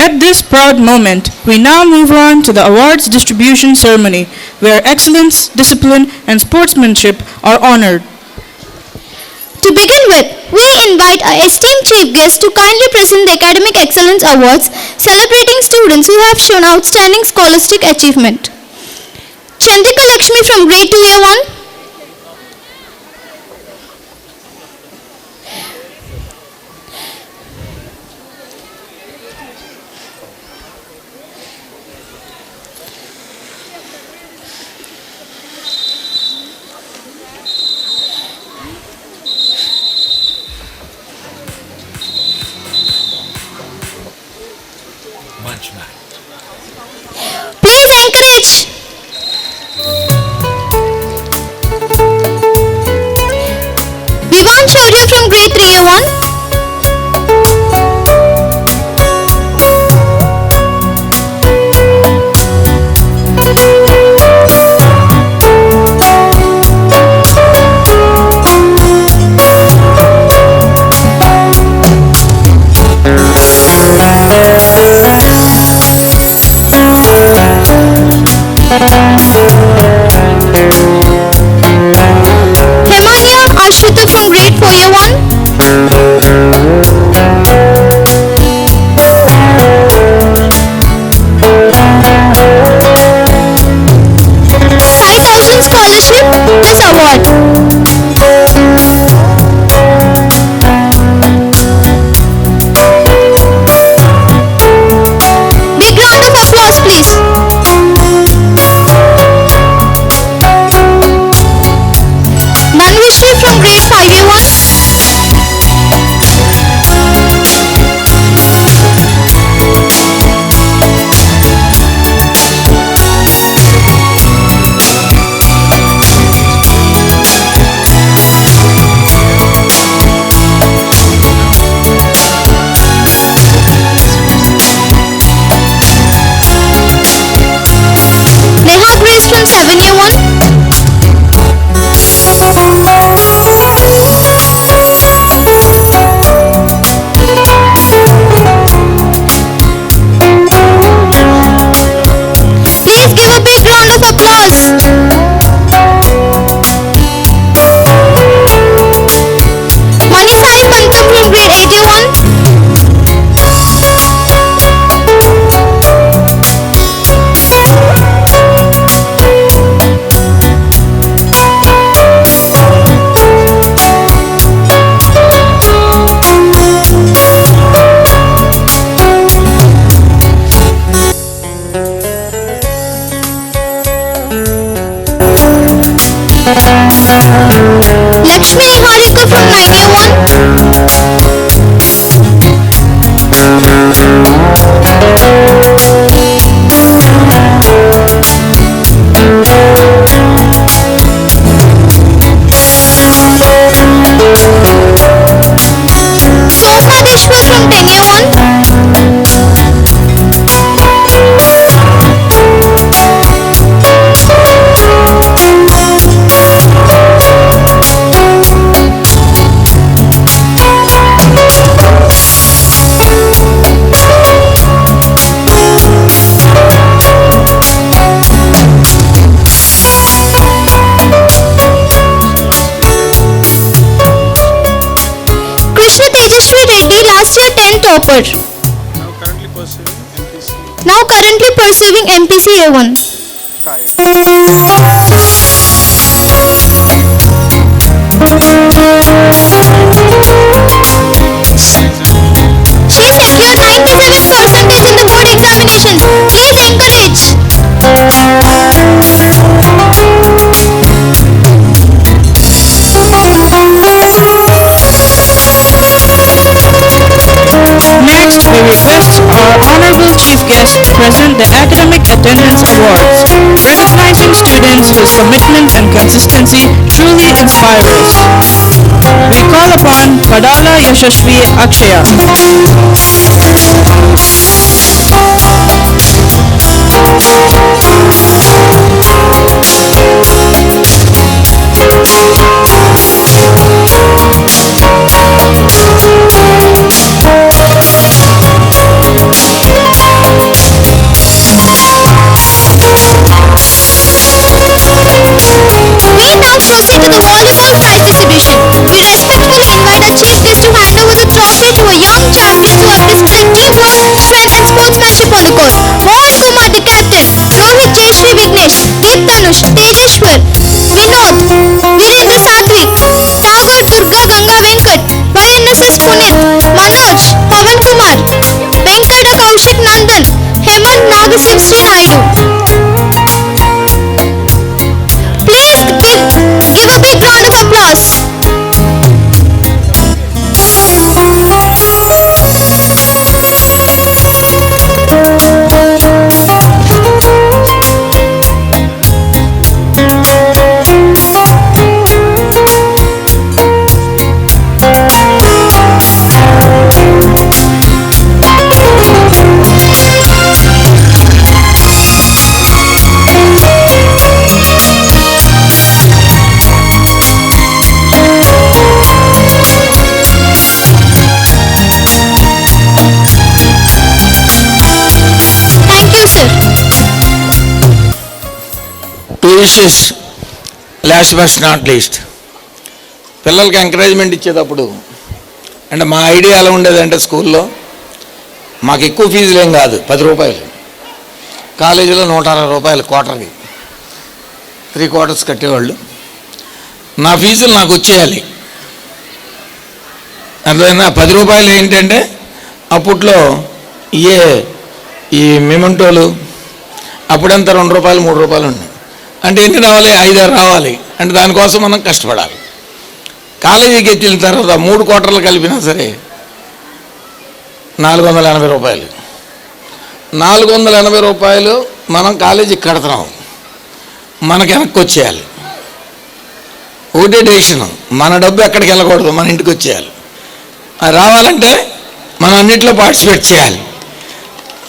At this proud moment, we now move on to the awards distribution ceremony, where excellence, discipline, and sportsmanship are honored. To begin with, we invite our esteemed chief guest to kindly present the Academic Excellence Awards, celebrating students who have shown outstanding scholastic achievement. Chandrika Lakshmi from grade 2A1. Please encourage. Hemania Ashruta from grade 4 year 1. Sai Thousand Scholarship plus award. Big round of applause, please. Manvishri from grade 5A1. Neha Grace from 7A1. Please give a big round of applause. Manisai Pantam from grade 8A1. Lakshmi Niharika from 9A1. Somadishwar from 10A1. Krishna Tejashwi Reddy, last year 10 topper. Now currently pursuing MPC A1. She secured 97% in the board examinations. Please encourage. Next, we request our Honorable Chief Guest to present the Academic Attendance Awards, recognizing students whose commitment and consistency truly inspire us. We call upon Padala Yashashvi Akshaya. We now proceed to the volleyball prize distribution. We respectfully invite our chief guest to hand over the trophy to a young champion who have displayed teamwork, strength and sportsmanship on the court. Mohan Kumar, the captain. Rohit Jayashree Vignesh. Deep Tanush. Tejashwar. Vinod. Virendra Satvik. Tagore Durga Ganga Venkat. By NSS Punit. Manoj. Pavan Kumar. Venkata Kaushik Nandan. Hemant Nagasiv Sri Naidu. Please give a big round of applause. 2 issues, last but not least. పిల్లలకి encouragement ఇచ్చేటప్పుడు అంటే మా idea ఎలా ఉండేదంటే స్కూల్లో మాకు ఎక్కువ ఫీజులు ఏం కాదు, 10 రూపాయలు. కాలేజీలో 160 రూపాయలు క్వార్టర్కి, 3 quarters కట్టేవాళ్ళు. నా ఫీజులు నాకు వచ్చేయాలి. అట్లయినా 10 రూపాయలు ఏంటంటే అప్పట్లో ఈ మెమెంటోలు అప్పుడంతా 2 రూపాయలు 3 రూపాయలు ఉన్నాయి. అంటే ఎన్ని రావాలి? 5-6 రావాలి. అంటే దానికోసం మనం కష్టపడాలి. కాలేజీకి ఎత్తిన తర్వాత 3 quarters కలిపినా సరే 480 రూపాయలు. 480 రూపాయలు మనం కాలేజీకి కడుతున్నాం, మనకి వెనక్కి వచ్చేయాలి. ఒకటే డెసిషన్, మన డబ్బు ఎక్కడికి వెళ్ళకూడదు, మన ఇంటికి వచ్చేయాలి. అది రావాలంటే మనం అన్నిట్లో పార్టిసిపేట్ చేయాలి.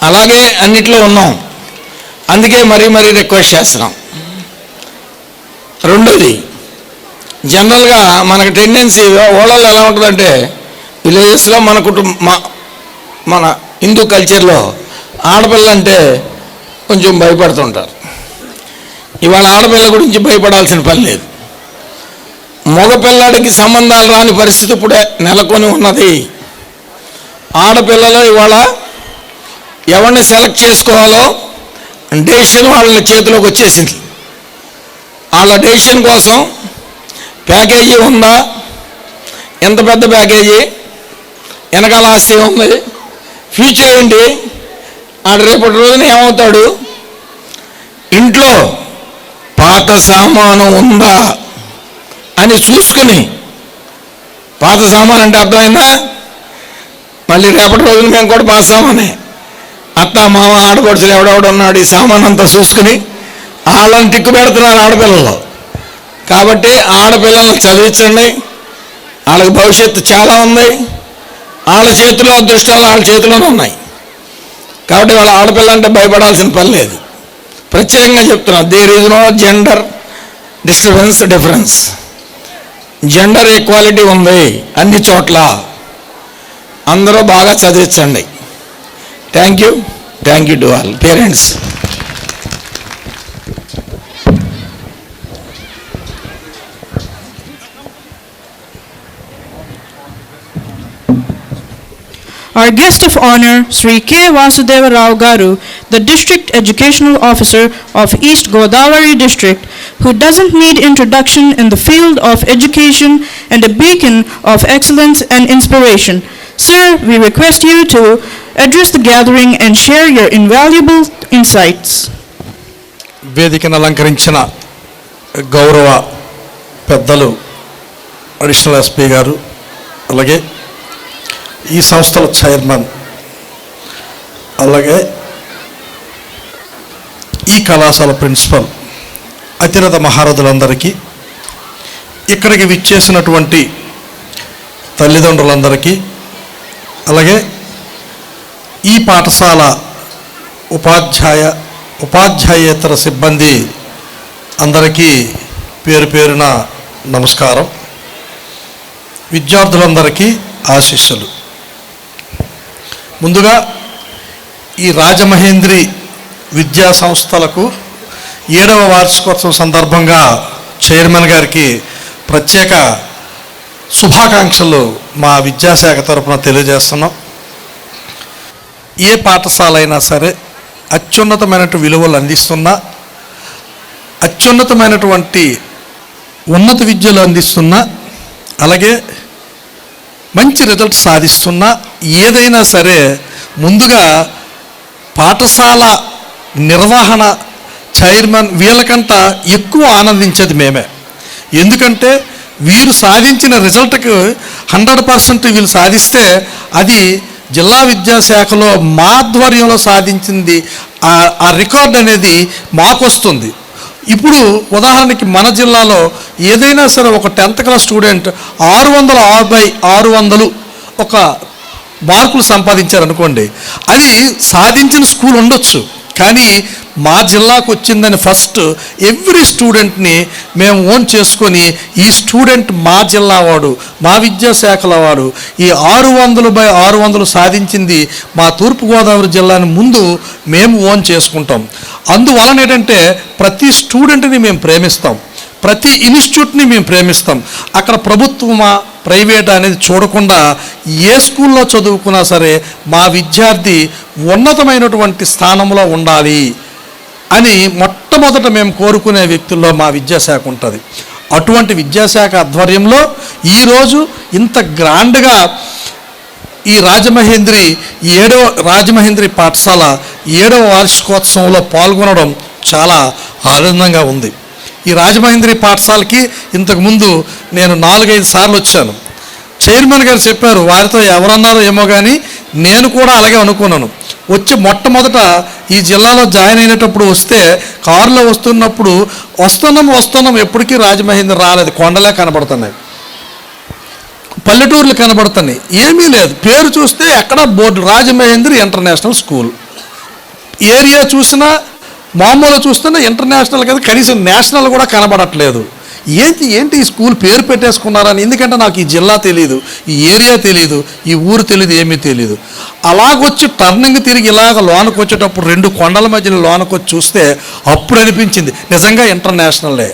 అలాగే అన్నిట్లో ఉన్నాం, అందుకే మరీ రిక్వెస్ట్ చేస్తున్నాం. రెండోది, జనరల్గా మనకు టెండెన్సీ ఓళ్ళలో ఎలా ఉంటుందంటే విలేజెస్లో మన హిందూ కల్చర్లో ఆడపిల్ల కొంచెం భయపడుతుంటారు. ఇవాళ ఆడపిల్ల గురించి భయపడాల్సిన పని లేదు. మగపిల్లాడికి సంబంధాలు రాని పరిస్థితి ఇప్పుడే నెలకొని ఉన్నది. ఆడపిల్లలు ఇవాళ ఎవరిని సెలెక్ట్ చేసుకోవాలో డెసిషన్ వాళ్ళ చేతిలోకి వచ్చేసింది. వాళ్ళ డెసిషన్ కోసం ప్యాకేజీ ఉందా, ఎంత పెద్ద ప్యాకేజీ, వెనకాల ఆస్తి ఉంది, ఫ్యూచర్ ఏంటి, ఆడ రేపటి రోజున ఏమవుతాడు, ఇంట్లో పాత సామాను ఉందా అని చూసుకుని, పాత సామాన్ అంటే అర్థమైందా, మళ్ళీ రేపటి రోజున మేము కూడా పాత సామానే, అత్త మామ ఆడపడుచులు ఎవడెవడు ఉన్నాడు ఈ సామాన్ అంతా చూసుకుని వాళ్ళని టిక్కు పెడుతున్నారు ఆడపిల్లలు. కాబట్టి ఆడపిల్లలను చదివించండి, వాళ్ళకి భవిష్యత్తు చాలా ఉంది. వాళ్ళ చేతిలో అదృష్టాలు వాళ్ళ చేతిలోనే ఉన్నాయి. కాబట్టి వాళ్ళ ఆడపిల్ల అంటే భయపడాల్సిన పని లేదు. ప్రత్యేకంగా చెప్తున్నా, there is no gender difference, gender equality ఉంది అన్ని చోట్ల. అందరూ బాగా చదివించండి. Thank you to all parents. Our guest of honor, Sri K. Vasudeva Rao Garu, the District Educational Officer of East Godavari District, who doesn't need introduction in the field of education and a beacon of excellence and inspiration. Sir, we request you to address the gathering and share your invaluable insights. వేదికను అలంకరించిన గౌరవ పెద్దలు additional SP గారు, అలాగే ఈ సంస్థల chairman, అలాగే ఈ కళాశాల ప్రిన్సిపల్, అతిరథ మహారథులందరికీ, ఇక్కడికి విచ్చేసినటువంటి తల్లిదండ్రులందరికీ, అలాగే ఈ పాఠశాల ఉపాధ్యాయేతర సిబ్బంది అందరికీ పేరు పేరున నమస్కారం. విద్యార్థులందరికీ ఆశీస్సులు. ముందుగా ఈ రాజమహేంద్రి విద్యా సంస్థలకు 7వ వార్షికోత్సవం సందర్భంగా చైర్మన్ గారికి ప్రత్యేక శుభాకాంక్షలు మా విద్యాశాఖ తరఫున తెలియజేస్తున్నాం. ఏ పాఠశాల అయినా సరే అత్యున్నతమైనటువంటి విలువలు అందిస్తున్నా, అత్యున్నతమైనటువంటి ఉన్నత విద్యలు అందిస్తున్నా, అలాగే మంచి రిజల్ట్ సాధిస్తున్నా, ఏదైనా సరే ముందుగా పాఠశాల నిర్వహణ చైర్మన్ వీళ్ళకంట ఎక్కువ ఆనందించేది మేమే. ఎందుకంటే వీరు సాధించిన రిజల్ట్కి 100% వీళ్ళు సాధిస్తే అది జిల్లా విద్యాశాఖలో మా ఆధ్వర్యంలో సాధించింది ఆ రికార్డ్ అనేది మాకు వస్తుంది. ఇప్పుడు ఉదాహరణకి మన జిల్లాలో ఏదైనా సరే ఒక 10th క్లాస్ స్టూడెంట్ 600 ఒక మార్కులు సంపాదించారనుకోండి, అది సాధించిన స్కూల్ ఉండొచ్చు, కానీ మా జిల్లాకు వచ్చిందని ఫస్ట్ ఎవ్రీ స్టూడెంట్ని మేము ఓన్ చేసుకొని ఈ స్టూడెంట్ మా జిల్లా వాడు, మా విద్యాశాఖల వాడు, ఈ 600/600 సాధించింది మా తూర్పుగోదావరి జిల్లాని ముందు మేము ఓన్ చేసుకుంటాం. అందువలన ఏంటంటే ప్రతి స్టూడెంట్ని మేము ప్రేమిస్తాం, ప్రతి ఇన్స్టిట్యూట్ని మేము ప్రేమిస్తాం. అక్కడ ప్రభుత్వమా ప్రైవేట్ అనేది చూడకుండా ఏ స్కూల్లో చదువుకున్నా సరే మా విద్యార్థి ఉన్నతమైనటువంటి స్థానంలో ఉండాలి అని మొట్టమొదట మేము కోరుకునే వ్యక్తుల్లో మా విద్యాశాఖ ఉంటుంది. అటువంటి విద్యాశాఖ ఆధ్వర్యంలో ఈరోజు ఇంత గ్రాండ్గా ఈ రాజమహేంద్రి పాఠశాల 7వ వార్షికోత్సవంలో పాల్గొనడం చాలా ఆనందంగా ఉంది. ఈ రాజమహేంద్రి పాఠశాలకి ఇంతకుముందు నేను 4-5 సార్లు వచ్చాను. చైర్మన్ గారు చెప్పారు, వారితో ఎవరన్నారో ఏమో కానీ నేను కూడా అలాగే అనుకున్నాను. వచ్చి మొట్టమొదట ఈ జిల్లాలో జాయిన్ అయినప్పుడు వస్తే కారులో వస్తున్నాం ఎప్పటికీ రాజమహేంద్రి రాలేదు. కొండలే కనబడుతున్నాయి, పల్లెటూర్లు కనబడుతున్నాయి, ఏమీ లేదు. పేరు చూస్తే ఎక్కడ board Rajamahendri international school. Area చూసినా మామూలు చూస్తున్నా ఇంటర్నేషనల్ కదా, కనీసం నేషనల్ కూడా కనబడట్లేదు. ఏంటి ఈ స్కూల్ పేరు పెట్టేసుకున్నారని. ఎందుకంటే నాకు ఈ జిల్లా తెలియదు, ఈ ఏరియా తెలియదు, ఈ ఊరు తెలియదు, ఏమీ తెలియదు. అలాగొచ్చి టర్నింగ్ తిరిగి ఇలాగ లోనకు వచ్చేటప్పుడు 2 కొండల మధ్యలో లోనకు వచ్చి చూస్తే అప్పుడు అనిపించింది నిజంగా ఇంటర్నేషనలే.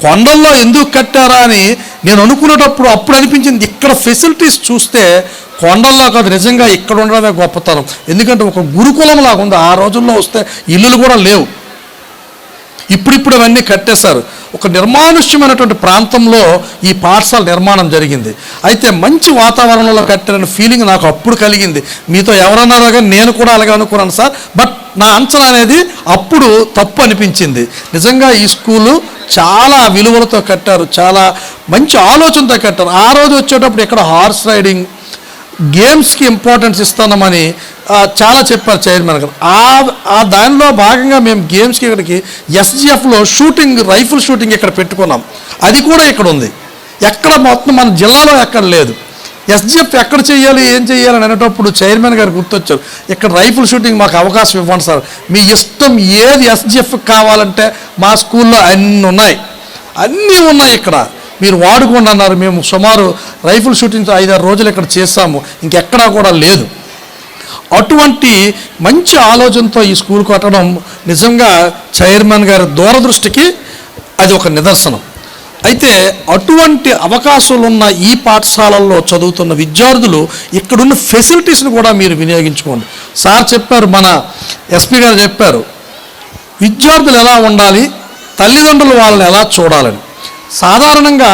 కొండల్లో ఎందుకు కట్టారా అని నేను అనుకునేటప్పుడు అప్పుడు అనిపించింది, ఇక్కడ ఫెసిలిటీస్ చూస్తే కొండల్లో కాదు నిజంగా ఇక్కడ ఉండడమే గొప్పతనం. ఎందుకంటే ఒక గురుకులం లాగా ఉంది. ఆ రోజుల్లో వస్తే ఇల్లులు కూడా లేవు, ఇప్పుడు అవన్నీ కట్టేశారు. ఒక నిర్మానుష్యమైనటువంటి ప్రాంతంలో ఈ పాఠశాల నిర్మాణం జరిగింది. అయితే మంచి వాతావరణంలో కట్టారనే ఫీలింగ్ నాకు అప్పుడు కలిగింది. మీతో ఎవరన్నారో కానీ నేను కూడా అలాగే అనుకున్నాను సార్. బట్ నా అంచనా అనేది అప్పుడు తప్పు అనిపించింది. నిజంగా ఈ స్కూలు చాలా విలువలతో కట్టారు, చాలా మంచి ఆలోచనతో కట్టారు. ఆ రోజు వచ్చేటప్పుడు ఇక్కడ హార్స్ రైడింగ్ గేమ్స్కి ఇంపార్టెన్స్ ఇస్తున్నామని చాలా చెప్పారు చైర్మన్ గారు. ఆ దానిలో భాగంగా మేము గేమ్స్కి ఇక్కడికి ఎస్జిఎఫ్లో రైఫిల్ షూటింగ్ ఇక్కడ పెట్టుకున్నాం. అది కూడా ఇక్కడ ఉంది. ఎక్కడ మొత్తం మన జిల్లాలో ఎక్కడ లేదు. ఎస్జిఎఫ్ ఎక్కడ చేయాలి, ఏం చేయాలి అని అనేటప్పుడు చైర్మన్ గారు గుర్తొచ్చారు, ఇక్కడ రైఫిల్ షూటింగ్ మాకు అవకాశం ఇవ్వండి సార్, మీ ఇష్టం ఏది ఎస్జిఎఫ్ కావాలంటే మా స్కూల్లో అన్నీ ఉన్నాయి ఇక్కడ, మీరు వాడుకోండి అన్నారు. మేము సుమారు రైఫిల్ షూటింగ్ 5-6 రోజులు ఇక్కడ చేసాము, ఇంకెక్కడా కూడా లేదు. అటువంటి మంచి ఆలోచనతో ఈ స్కూల్ కట్టడం నిజంగా చైర్మన్ గారి దూరదృష్టికి అది ఒక నిదర్శనం. అయితే అటువంటి అవకాశాలు ఉన్న ఈ పాఠశాలల్లో చదువుతున్న విద్యార్థులు ఇక్కడున్న ఫెసిలిటీస్ని కూడా మీరు వినియోగించుకోండి. సార్ చెప్పారు, మన ఎస్పీ గారు చెప్పారు, విద్యార్థులు ఎలా ఉండాలి, తల్లిదండ్రులు వాళ్ళని ఎలా చూడాలని. సాధారణంగా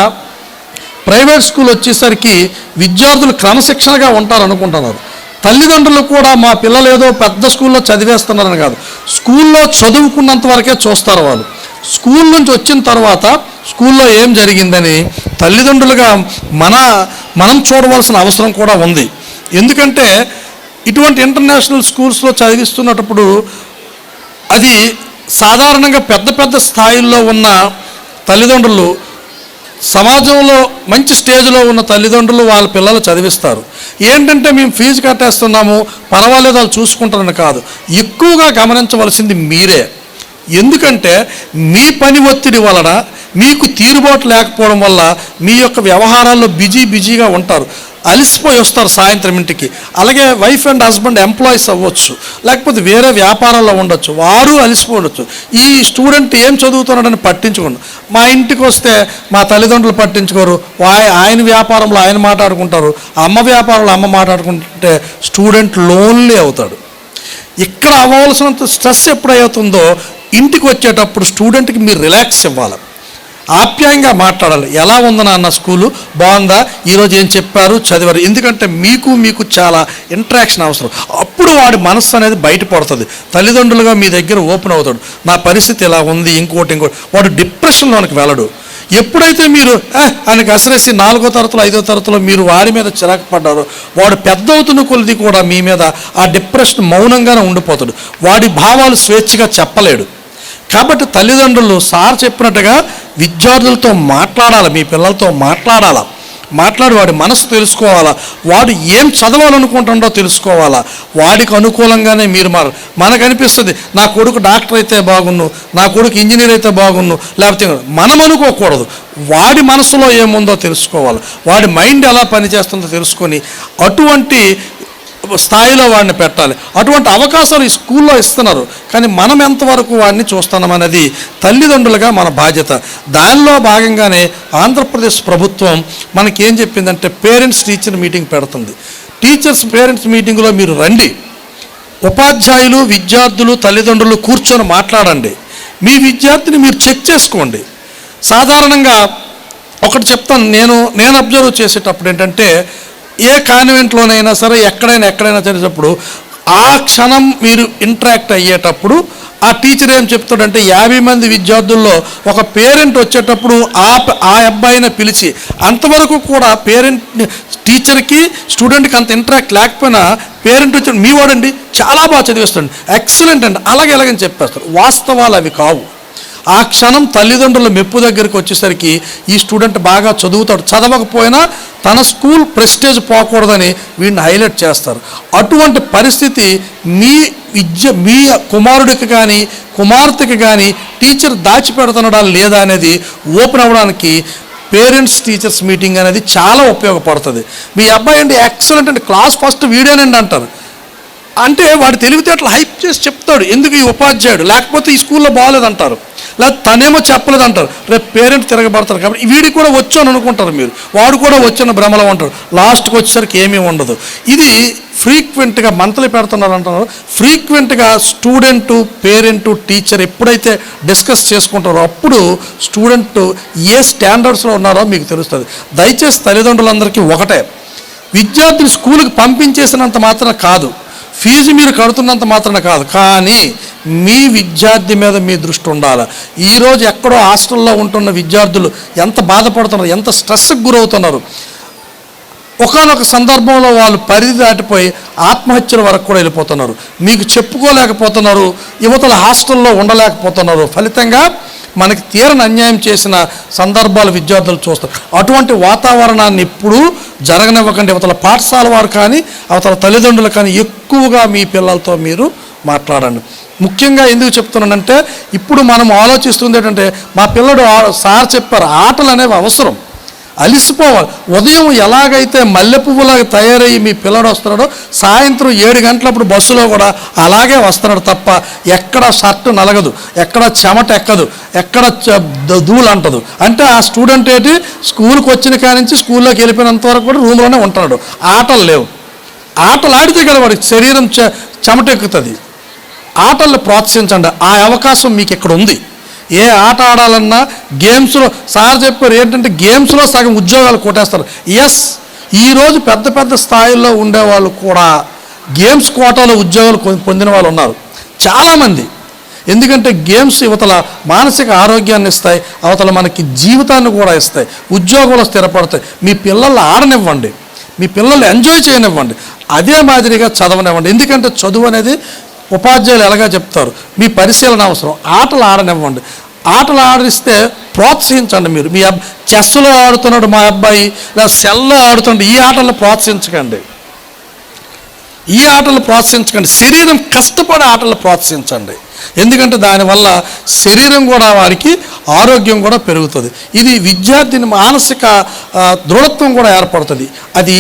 ప్రైవేట్ స్కూల్ వచ్చేసరికి విద్యార్థులు క్రమశిక్షణగా ఉంటారు అనుకుంటున్నారు. తల్లిదండ్రులు కూడా మా పిల్లలు ఏదో పెద్ద స్కూల్లో చదివేస్తున్నారని కాదు, స్కూల్లో చదువుకున్నంత వరకే చూస్తారు వాళ్ళు. స్కూల్ నుంచి వచ్చిన తర్వాత స్కూల్లో ఏం జరిగిందని తల్లిదండ్రులుగా మనం చూడవలసిన అవసరం కూడా ఉంది. ఎందుకంటే ఇటువంటి ఇంటర్నేషనల్ స్కూల్స్లో చదివిస్తున్నప్పుడు అది సాధారణంగా పెద్ద స్థాయిల్లో ఉన్న తల్లిదండ్రులు, సమాజంలో మంచి స్టేజ్లో ఉన్న తల్లిదండ్రులు వాళ్ళ పిల్లలు చదివిస్తారు. ఏంటంటే మేము ఫీజు కట్టేస్తున్నాము, పర్వాలేదు వాళ్ళు చూసుకుంటారని కాదు. ఎక్కువగా గమనించవలసింది మీరే. ఎందుకంటే మీ పని ఒత్తిడి వలన, మీకు తీరుబాటు లేకపోవడం వల్ల మీ యొక్క వ్యవహారాల్లో బిజీగా ఉంటారు, అలసిపోయి వస్తారు సాయంత్రం ఇంటికి. అలాగే వైఫ్ అండ్ హస్బెండ్ ఎంప్లాయీస్ అవ్వచ్చు, లేకపోతే వేరే వ్యాపారాల్లో ఉండొచ్చు, వారు అలసిపోవచ్చు. ఈ స్టూడెంట్ ఏం చదువుతున్నాడని పట్టించుకోండి. మా ఇంటికి వస్తే మా తల్లిదండ్రులు పట్టించుకోరు, ఆయన వ్యాపారంలో ఆయన మాట్లాడుకుంటారు, అమ్మ వ్యాపారంలో అమ్మ మాట్లాడుకుంటే స్టూడెంట్ లోన్లీ అవుతాడు. ఇక్కడ అవ్వాల్సినంత స్ట్రెస్ ఎప్పుడవుతుందో ఇంటికి వచ్చేటప్పుడు స్టూడెంట్కి మీరు రిలాక్స్ ఇవ్వాలి, ఆప్యాయంగా మాట్లాడాలి. ఎలా ఉందా నాన్న స్కూలు, బాగుందా, ఈరోజు ఏం చెప్పారు, చదివారు. ఎందుకంటే మీకు చాలా ఇంటరాక్షన్ అవసరం. అప్పుడు వాడి మనస్సు అనేది బయటపడుతుంది. తల్లిదండ్రులుగా మీ దగ్గర ఓపెన్ అవుతాడు, నా పరిస్థితి ఇలా ఉంది, ఇంకోటి వాడు డిప్రెషన్లోనికి వెళ్ళడు. ఎప్పుడైతే మీరు ఆయనకు అసరేసి 4వ తరగతిలో 5వ తరగతిలో మీరు వాడి మీద చిరాకు పడ్డారో, వాడు పెద్ద అవుతున్న కొలిది కూడా మీ మీద ఆ డిప్రెషన్ మౌనంగానే ఉండిపోతాడు. వాడి భావాలు స్వేచ్ఛగా చెప్పలేడు. కాబట్టి తల్లిదండ్రులు సార్ చెప్పినట్టుగా విద్యార్థులతో మాట్లాడాలి, మీ పిల్లలతో మాట్లాడాలి. మాట్లాడి వాడి మనసు తెలుసుకోవాలా, వాడు ఏం చదవాలనుకుంటుండో తెలుసుకోవాలా, వాడికి అనుకూలంగానే మీరు మనకు అనిపిస్తుంది నా కొడుకు డాక్టర్ అయితే బాగున్ను, నా కొడుకు ఇంజనీర్ అయితే బాగున్ను, లేకపోతే మనం అనుకోకూడదు. వాడి మనసులో ఏముందో తెలుసుకోవాలి, వాడి మైండ్ ఎలా పనిచేస్తుందో తెలుసుకొని అటువంటి స్థాయిలో వాడిని పెట్టాలి. అటువంటి అవకాశాలు ఈ స్కూల్లో ఇస్తున్నారు, కానీ మనం ఎంతవరకు వాడిని చూస్తున్నాం అనేది తల్లిదండ్రులుగా మన బాధ్యత. దానిలో భాగంగానే ఆంధ్రప్రదేశ్ ప్రభుత్వం మనకేం చెప్పిందంటే పేరెంట్స్ టీచర్ మీటింగ్ పెడుతుంది. టీచర్స్ పేరెంట్స్ మీటింగ్లో మీరు రండి, ఉపాధ్యాయులు విద్యార్థులు తల్లిదండ్రులు కూర్చొని మాట్లాడండి, మీ విద్యార్థిని మీరు చెక్ చేసుకోండి. సాధారణంగా ఒకటి చెప్తాను, నేను అబ్జర్వ్ చేసేటప్పుడు ఏంటంటే ఏ కాన్వెంట్లోనైనా సరే ఎక్కడైనా చేసేటప్పుడు ఆ క్షణం మీరు ఇంటరాక్ట్ అయ్యేటప్పుడు ఆ టీచర్ ఏం చెప్తాడంటే 50 మంది విద్యార్థుల్లో ఒక పేరెంట్ వచ్చేటప్పుడు ఆ అబ్బాయిని పిలిచి, అంతవరకు కూడా పేరెంట్ టీచర్కి స్టూడెంట్కి అంత ఇంటరాక్ట్ లేకపోయినా పేరెంట్ వచ్చి మీ వాడండి చాలా బాగా చదివిస్తాడు, ఎక్సలెంట్ అండి, అలాగే ఎలాగని చెప్పేస్తారు. వాస్తవాలు అవి కావు. ఆ క్షణం తల్లిదండ్రుల మెప్పు దగ్గరికి వచ్చేసరికి ఈ స్టూడెంట్ బాగా చదువుతాడు, చదవకపోయినా తన స్కూల్ ప్రెస్టేజ్ పోకూడదని వీడిని హైలైట్ చేస్తారు. అటువంటి పరిస్థితి మీ కుమారుడికి కానీ కుమార్తెకి కానీ టీచర్ దాచిపెడుతున్నాడా లేదా అనేది ఓపెన్ అవ్వడానికి పేరెంట్స్ టీచర్స్ మీటింగ్ అనేది చాలా ఉపయోగపడుతుంది. మీ అబ్బాయి అండి ఎక్సలెంట్ అండి, క్లాస్ ఫస్ట్ వీడేనండి అంటారు, అంటే వాడు తెలివితేటలు హైప్ చేసి చెప్తాడు ఎందుకు ఈ ఉపాధ్యాయుడు, లేకపోతే ఈ స్కూల్లో బాగోలేదంటారు, లేదా తనేమో చెప్పలేదంటారు. రేపు పేరెంట్ తిరగబడతారు. కాబట్టి వీడికి కూడా వచ్చాను అనుకుంటారు మీరు, వాడు కూడా వచ్చిన భ్రమలో ఉంటారు, లాస్ట్కి వచ్చేసరికి ఏమీ ఉండదు. ఇది ఫ్రీక్వెంట్గా మంత్లీ పెడుతున్నారు అంటున్నారు. ఫ్రీక్వెంట్గా స్టూడెంటు పేరెంటు టీచర్ ఎప్పుడైతే డిస్కస్ చేసుకుంటారో అప్పుడు స్టూడెంట్ ఏ స్టాండర్డ్స్లో ఉన్నారో మీకు తెలుస్తుంది. దయచేసి తల్లిదండ్రులందరికీ ఒకటే, విద్యార్థిని స్కూల్కి పంపించేసినంత మాత్రం కాదు, ఫీజు మీరు కడుతున్నంత మాత్రాన కాదు, కానీ మీ విద్యార్థి మీద మీ దృష్టి ఉండాలి. ఈరోజు ఎక్కడో హాస్టల్లో ఉంటున్న విద్యార్థులు ఎంత బాధపడుతున్నారు, ఎంత స్ట్రెస్కి గురవుతున్నారు. ఒకానొక సందర్భంలో వాళ్ళు పరిధి దాటిపోయి ఆత్మహత్యల వరకు కూడా వెళ్ళిపోతున్నారు. మీకు చెప్పుకోలేకపోతున్నారు, యువతల హాస్టల్లో ఉండలేకపోతున్నారు. ఫలితంగా మనకి తీరని అన్యాయం చేసిన సందర్భాలు విద్యార్థులు చూస్తారు. అటువంటి వాతావరణాన్ని ఎప్పుడూ జరగనివ్వకండి. అవతల పాఠశాల వారు కానీ అవతల తల్లిదండ్రులు కానీ ఎక్కువగా మీ పిల్లలతో మీరు మాట్లాడండి. ముఖ్యంగా ఎందుకు చెప్తున్నానంటే ఇప్పుడు మనం ఆలోచిస్తుంది ఏంటంటే మా పిల్లడు సార్ చెప్పారు ఆటలు అనేవి అవసరం, అలిసిపోవాలి. ఉదయం ఎలాగైతే మల్లె పువ్వులాగా తయారయ్యి మీ పిల్లడు వస్తున్నాడో సాయంత్రం 7 గంటలప్పుడు బస్సులో కూడా అలాగే వస్తున్నాడు తప్ప ఎక్కడ షర్ట్ నలగదు, ఎక్కడ చెమట ఎక్కదు, ఎక్కడ ధూళి అంటదు. అంటే ఆ స్టూడెంట్ ఏంటి స్కూల్కి వచ్చిన కానించి స్కూల్లోకి వెళ్ళిపోయినంత వరకు కూడా రూమ్లోనే ఉంటున్నాడు. ఆటలు లేవు. ఆటలు ఆడితే కదా వాడికి శరీరం చెమట ఎక్కుతుంది. ఆటలను ప్రోత్సహించండి. ఆ అవకాశం మీకు ఇక్కడ ఉంది. ఏ ఆట ఆడాలన్నా గేమ్స్లో సార్ చెప్పారు ఏంటంటే గేమ్స్లో సగం ఉద్యోగాలు కొట్టేస్తారు. ఎస్, ఈరోజు పెద్ద పెద్ద స్థాయిల్లో ఉండేవాళ్ళు కూడా గేమ్స్ కోటాలో ఉద్యోగాలు పొందిన వాళ్ళు ఉన్నారు చాలామంది. ఎందుకంటే గేమ్స్ యువతల మానసిక ఆరోగ్యాన్ని ఇస్తాయి, అవతల మనకి జీవితాన్ని కూడా ఇస్తాయి, ఉద్యోగంలో స్థిరపడతాయి. మీ పిల్లల్ని ఆడనివ్వండి, మీ పిల్లల్ని ఎంజాయ్ చేయనివ్వండి, అదే మాదిరిగా చదవనివ్వండి. ఎందుకంటే చదువు అనేది ఉపాధ్యాయులు ఎలాగా చెప్తారు, మీ పరిశీలన అవసరం. ఆటలు ఆడనివ్వండి, ఆటలు ఆడిస్తే ప్రోత్సహించండి. మీరు మీ చెస్లో ఆడుతున్నాడు మా అబ్బాయి, లేదా సెల్లో ఆడుతున్నాడు, ఈ ఆటలను ప్రోత్సహించకండి. ఈ ఆటలు ప్రోత్సహించకండి. శరీరం కష్టపడే ఆటలు ప్రోత్సహించండి. ఎందుకంటే దానివల్ల శరీరం కూడా వారికి ఆరోగ్యం కూడా పెరుగుతుంది. ఇది విద్యార్థిని మానసిక దృఢత్వం కూడా ఏర్పడుతుంది. అది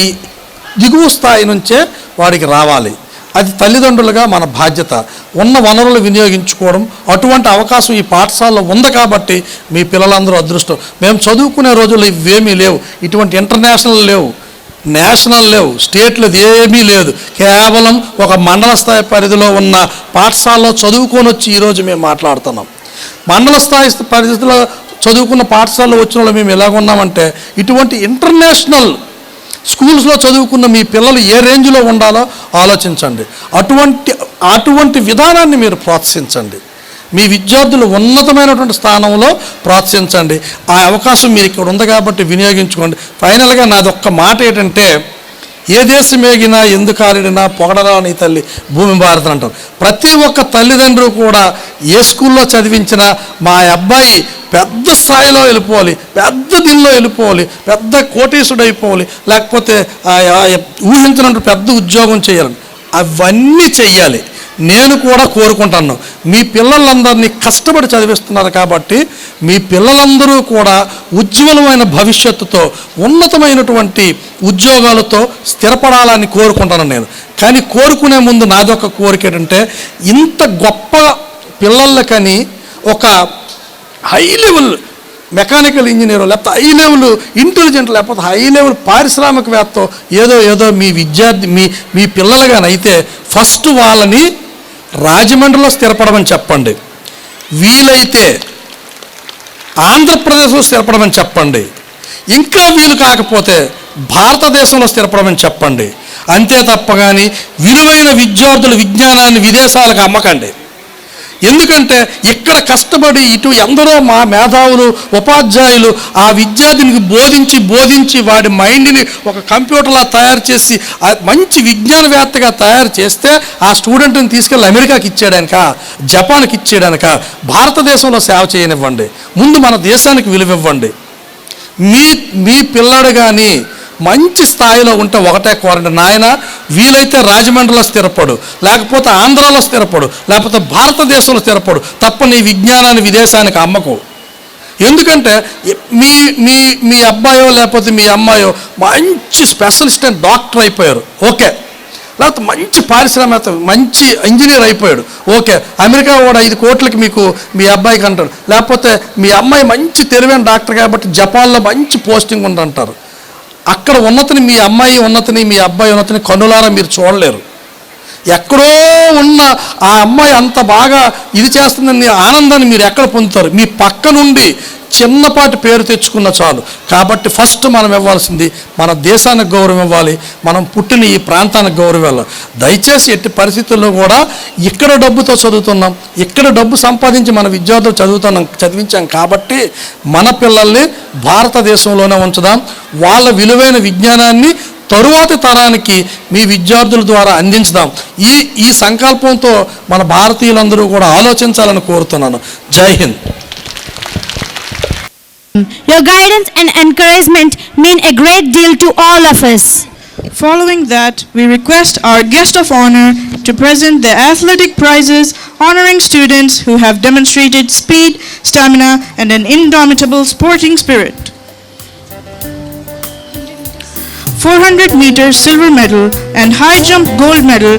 దిగువ స్థాయి నుంచే వాడికి రావాలి. అది తల్లిదండ్రులుగా మన బాధ్యత. ఉన్న వనరులు వినియోగించుకోవడం, అటువంటి అవకాశం ఈ పాఠశాలలో ఉంది కాబట్టి మీ పిల్లలందరూ అదృష్టం. మేము చదువుకునే రోజుల్లో ఇవేమీ లేవు, ఇటువంటి ఇంటర్నేషనల్ లేవు, నేషనల్ లేవు, స్టేట్ లేదు, ఏమీ లేదు. కేవలం ఒక మండల స్థాయి పరిధిలో ఉన్న పాఠశాలలో చదువుకొని వచ్చి ఈరోజు మేము మాట్లాడుతున్నాం. మండల స్థాయి పరిధిలో చదువుకున్న పాఠశాలలో వచ్చిన వాళ్ళు మేము ఎలాగున్నామంటే ఇటువంటి ఇంటర్నేషనల్ స్కూల్స్లో చదువుకున్న మీ పిల్లలు ఏ రేంజ్లో ఉండాలో ఆలోచించండి. అటువంటి విధానాన్ని మీరు ప్రోత్సహించండి. మీ విద్యార్థులు ఉన్నతమైనటువంటి స్థానంలో ప్రోత్సహించండి. ఆ అవకాశం మీరు ఇక్కడ ఉంది కాబట్టి వినియోగించుకోండి. ఫైనల్గా నాది ఒక్క మాట ఏంటంటే ఏ దేశం ఏగినా ఎందుకు ఆడినా పొగడరా నీ తల్లి భూమి భారత అంటారు. ప్రతి ఒక్క తల్లిదండ్రులు కూడా ఏ స్కూల్లో చదివించినా మా అబ్బాయి పెద్ద స్థాయిలో వెళ్ళిపోవాలి, పెద్ద దీనిలో వెళ్ళిపోవాలి, పెద్ద కోటీసుడు అయిపోవాలి, లేకపోతే ఊహించినట్టు పెద్ద ఉద్యోగం చేయాలి, అవన్నీ చెయ్యాలి. నేను కూడా కోరుకుంటాను. మీ పిల్లలందరినీ కష్టపడి చదివిస్తున్నారు కాబట్టి మీ పిల్లలందరూ కూడా ఉజ్వలమైన భవిష్యత్తుతో ఉన్నతమైనటువంటి ఉద్యోగాలతో స్థిరపడాలని కోరుకుంటాను నేను. కానీ కోరుకునే ముందు నాదొక కోరిక ఏంటంటే, ఇంత గొప్ప పిల్లలకని ఒక హై లెవెల్ మెకానికల్ ఇంజనీరు, లేకపోతే హై లెవెల్ ఇంటెలిజెంట్, లేకపోతే హై లెవెల్ పారిశ్రామికవేత్త ఏదో మీ విద్యార్థి మీ పిల్లలుగానైతే ఫస్ట్ వాళ్ళని రాజమండ్రిలో స్థిరపడమని చెప్పండి, వీలైతే ఆంధ్రప్రదేశ్లో స్థిరపడమని చెప్పండి, ఇంకా వీలు కాకపోతే భారతదేశంలో స్థిరపడమని చెప్పండి. అంతే తప్ప కానీ విలువైన విద్యార్థుల విజ్ఞానాన్ని విదేశాలకు అమ్మకండి. ఎందుకంటే ఇక్కడ కష్టపడి ఇటు ఎందరో మా మేధావులు ఉపాధ్యాయులు ఆ విద్యార్థినికి బోధించి వాడి మైండ్ని ఒక కంప్యూటర్లా తయారు చేసి మంచి విజ్ఞానవేత్తగా తయారు చేస్తే ఆ స్టూడెంట్ని తీసుకెళ్ళి అమెరికాకి ఇచ్చేయడానిక, జపాన్కి ఇచ్చేయడానిక, భారతదేశంలో సేవ చేయనివ్వండి. ముందు మన దేశానికి విలువ ఇవ్వండి. మీ పిల్లడు కానీ మంచి స్థాయిలో ఉంటే ఒకటే కోరండి, నాయన వీలైతే రాజమండ్రిలో స్థిరపడు, లేకపోతే ఆంధ్రాలో స్థిరపడు, లేకపోతే భారతదేశంలో స్థిరపడు, తప్ప నీ విజ్ఞానాన్ని విదేశానికి అమ్మకు. ఎందుకంటే మీ అబ్బాయో లేకపోతే మీ అమ్మాయో మంచి స్పెషలిస్ట్ అండ్ డాక్టర్ అయిపోయారు, ఓకే, లేకపోతే మంచి పారిశ్రామిక మంచి ఇంజనీర్ అయిపోయాడు, ఓకే, అమెరికా కూడా 5 కోట్లకి మీకు మీ అబ్బాయికి అంటాడు, లేకపోతే మీ అమ్మాయి మంచి తెలివైన డాక్టర్ కాబట్టి జపాన్లో మంచి పోస్టింగ్ ఉందంటారు. అక్కడ ఉన్నతిని మీ అమ్మాయి ఉన్నతిని మీ అబ్బాయి ఉన్నతిని కన్నులారా మీరు చూడలేరు. ఎక్కడో ఉన్న ఆ అమ్మాయి అంత బాగా ఇది చేస్తుందని ఆనందాన్ని మీరు ఎక్కడ పొందుతారు? మీ పక్క నుండి చిన్నపాటి పేరు తెచ్చుకున్న చాలు. కాబట్టి ఫస్ట్ మనం ఇవ్వాల్సింది మన దేశానికి గౌరవం ఇవ్వాలి, మనం పుట్టిన ఈ ప్రాంతానికి గౌరవం ఇవ్వాలి. దయచేసి ఎట్టి పరిస్థితుల్లో కూడా ఇక్కడ డబ్బుతో చదువుతున్నాం, ఇక్కడ డబ్బు సంపాదించి మన విద్యార్థులు చదివించాం కాబట్టి మన పిల్లల్ని భారతదేశంలోనే ఉంచుదాం. వాళ్ళ విలువైన విజ్ఞానాన్ని తరువాతి తరానికి మీ విద్యార్థుల ద్వారా అందించుదాం. ఈ సంకల్పంతో మన భారతీయులందరూ కూడా ఆలోచించాలని కోరుతున్నాను. జై Hind. Your guidance and encouragement mean a great deal to all of us. Following that, we request our guest of honor to present the athletic prizes honoring students who have demonstrated speed, stamina, and an indomitable sporting spirit. 400 meters silver medal and high jump gold medal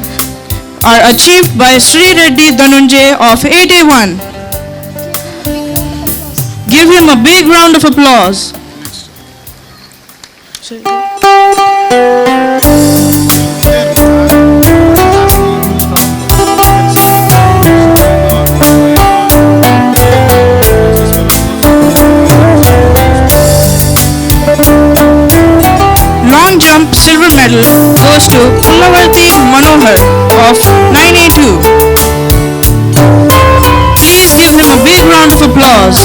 are achieved by Sri Reddy Dhanunjay of 8A1. Give him a big round of applause. Long jump silver medal goes to Pullavarthi Manohar of 9A2. Please give him a big round of applause.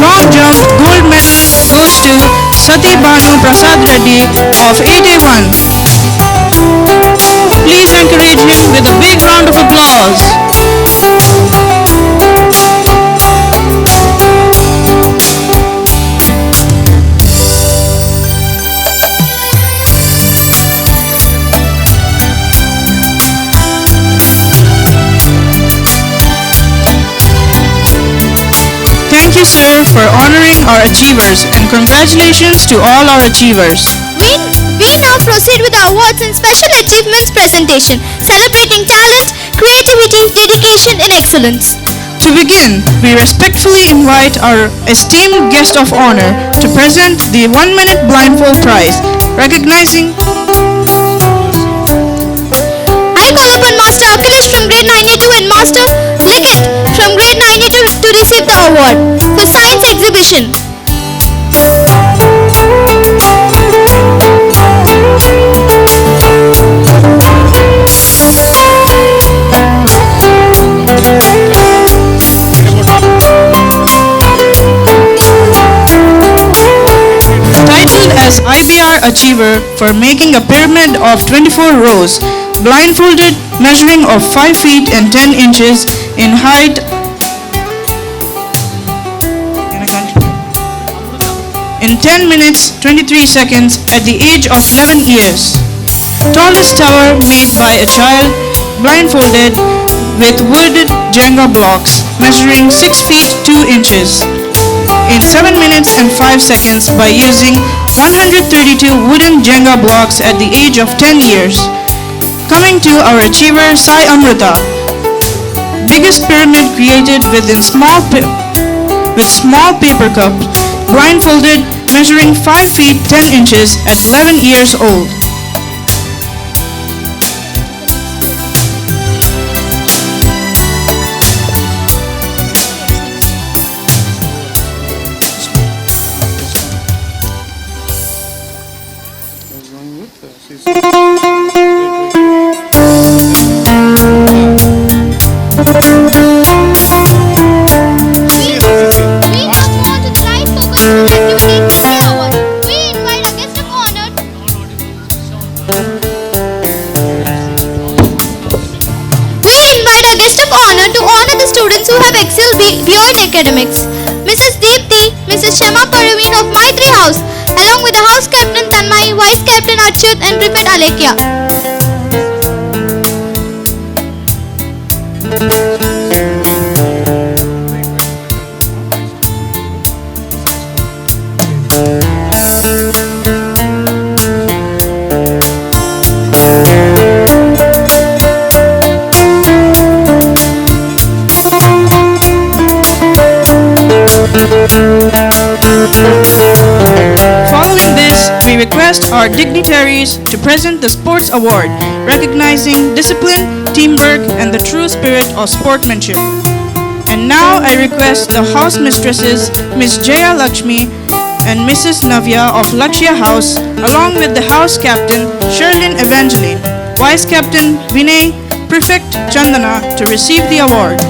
Long jump gold medal goes to Sati Banu Prasad Reddy of 8A1. Please encourage him with a big round of applause. Thank you, sir, for honoring our achievers, and congratulations to all our achievers. We now proceed with the awards and special achievements presentation, celebrating talent, creativity, dedication, and excellence. To begin, we respectfully invite our esteemed guest of honor to present the 1-minute blindfold prize, recognizing I call upon Master Akhilesh from grade 9A2 and Master Likhit from grade 9A2 to receive the award for science exhibition. achiever for making a pyramid of 24 rows, blindfolded, measuring of 5 feet and 10 inches in height. In 10 minutes 23 seconds at the age of 11 years. Tallest tower made by a child blindfolded with wooded Jenga blocks measuring 6 feet 2 inches. In 7 minutes and 5 seconds by using 132 wooden Jenga blocks at the age of 10 years. Coming to our achiever Sai Amrita. Biggest pyramid created with small paper cups, blindfolded, measuring 5 feet 10 inches at 11 years old. We now move on to the right focus activity teaching hour. We invite a guest of honor. We invite a guest of honor to honor the students who have excelled beyond academics. Mrs. Deepthi, Mrs. Shama Parveen of Maitri House, along with the house captain Tanmay, vice captain Achyut and prefect Alekia. Following this, we request our dignitaries to present the Sports Award, recognizing discipline, teamwork, and the true spirit of sportsmanship. And now I request the house mistresses, Miss Jaya Lakshmi and Mrs. Navya of Lakshya House, along with the house captain, Sherlyn Evangeline, vice captain Vinay, prefect Chandana, to receive the award.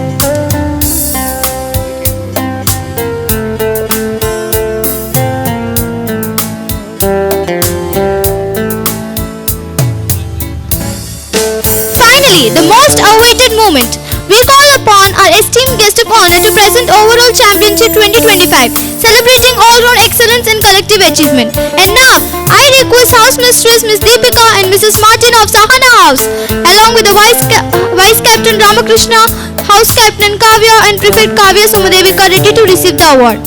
Finally, the most awaited moment. We call upon our esteemed guest of honor to present overall championship 2025, celebrating all-round excellence and collective achievement. And now, I request house mistress Miss Deepika and Mrs. Martin of Sahana House, along with the vice captain Ramakrishna, house captain Kavya and prefect Kavya Samadevika ready to receive the award.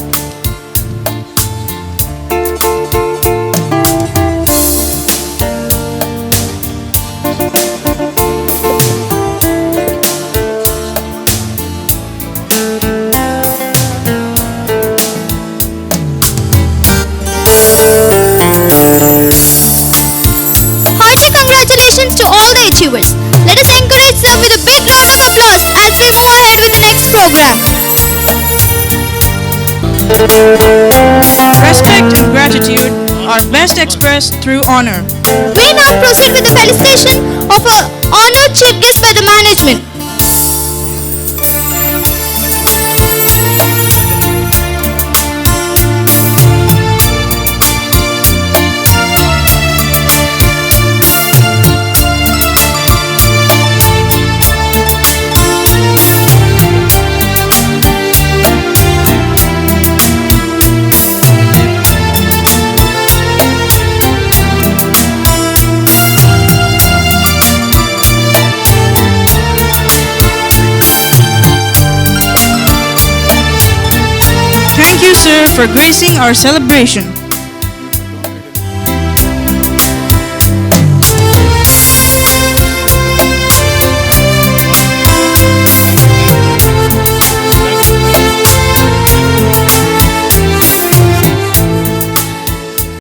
Hearty congratulations to all the achievers. Let us encourage them with a big round of applause as we move ahead with the next program. Respect and gratitude are best expressed through honor. We now proceed with the felicitation of a honored chief guest by the management. Thank you, sir, for gracing our celebration.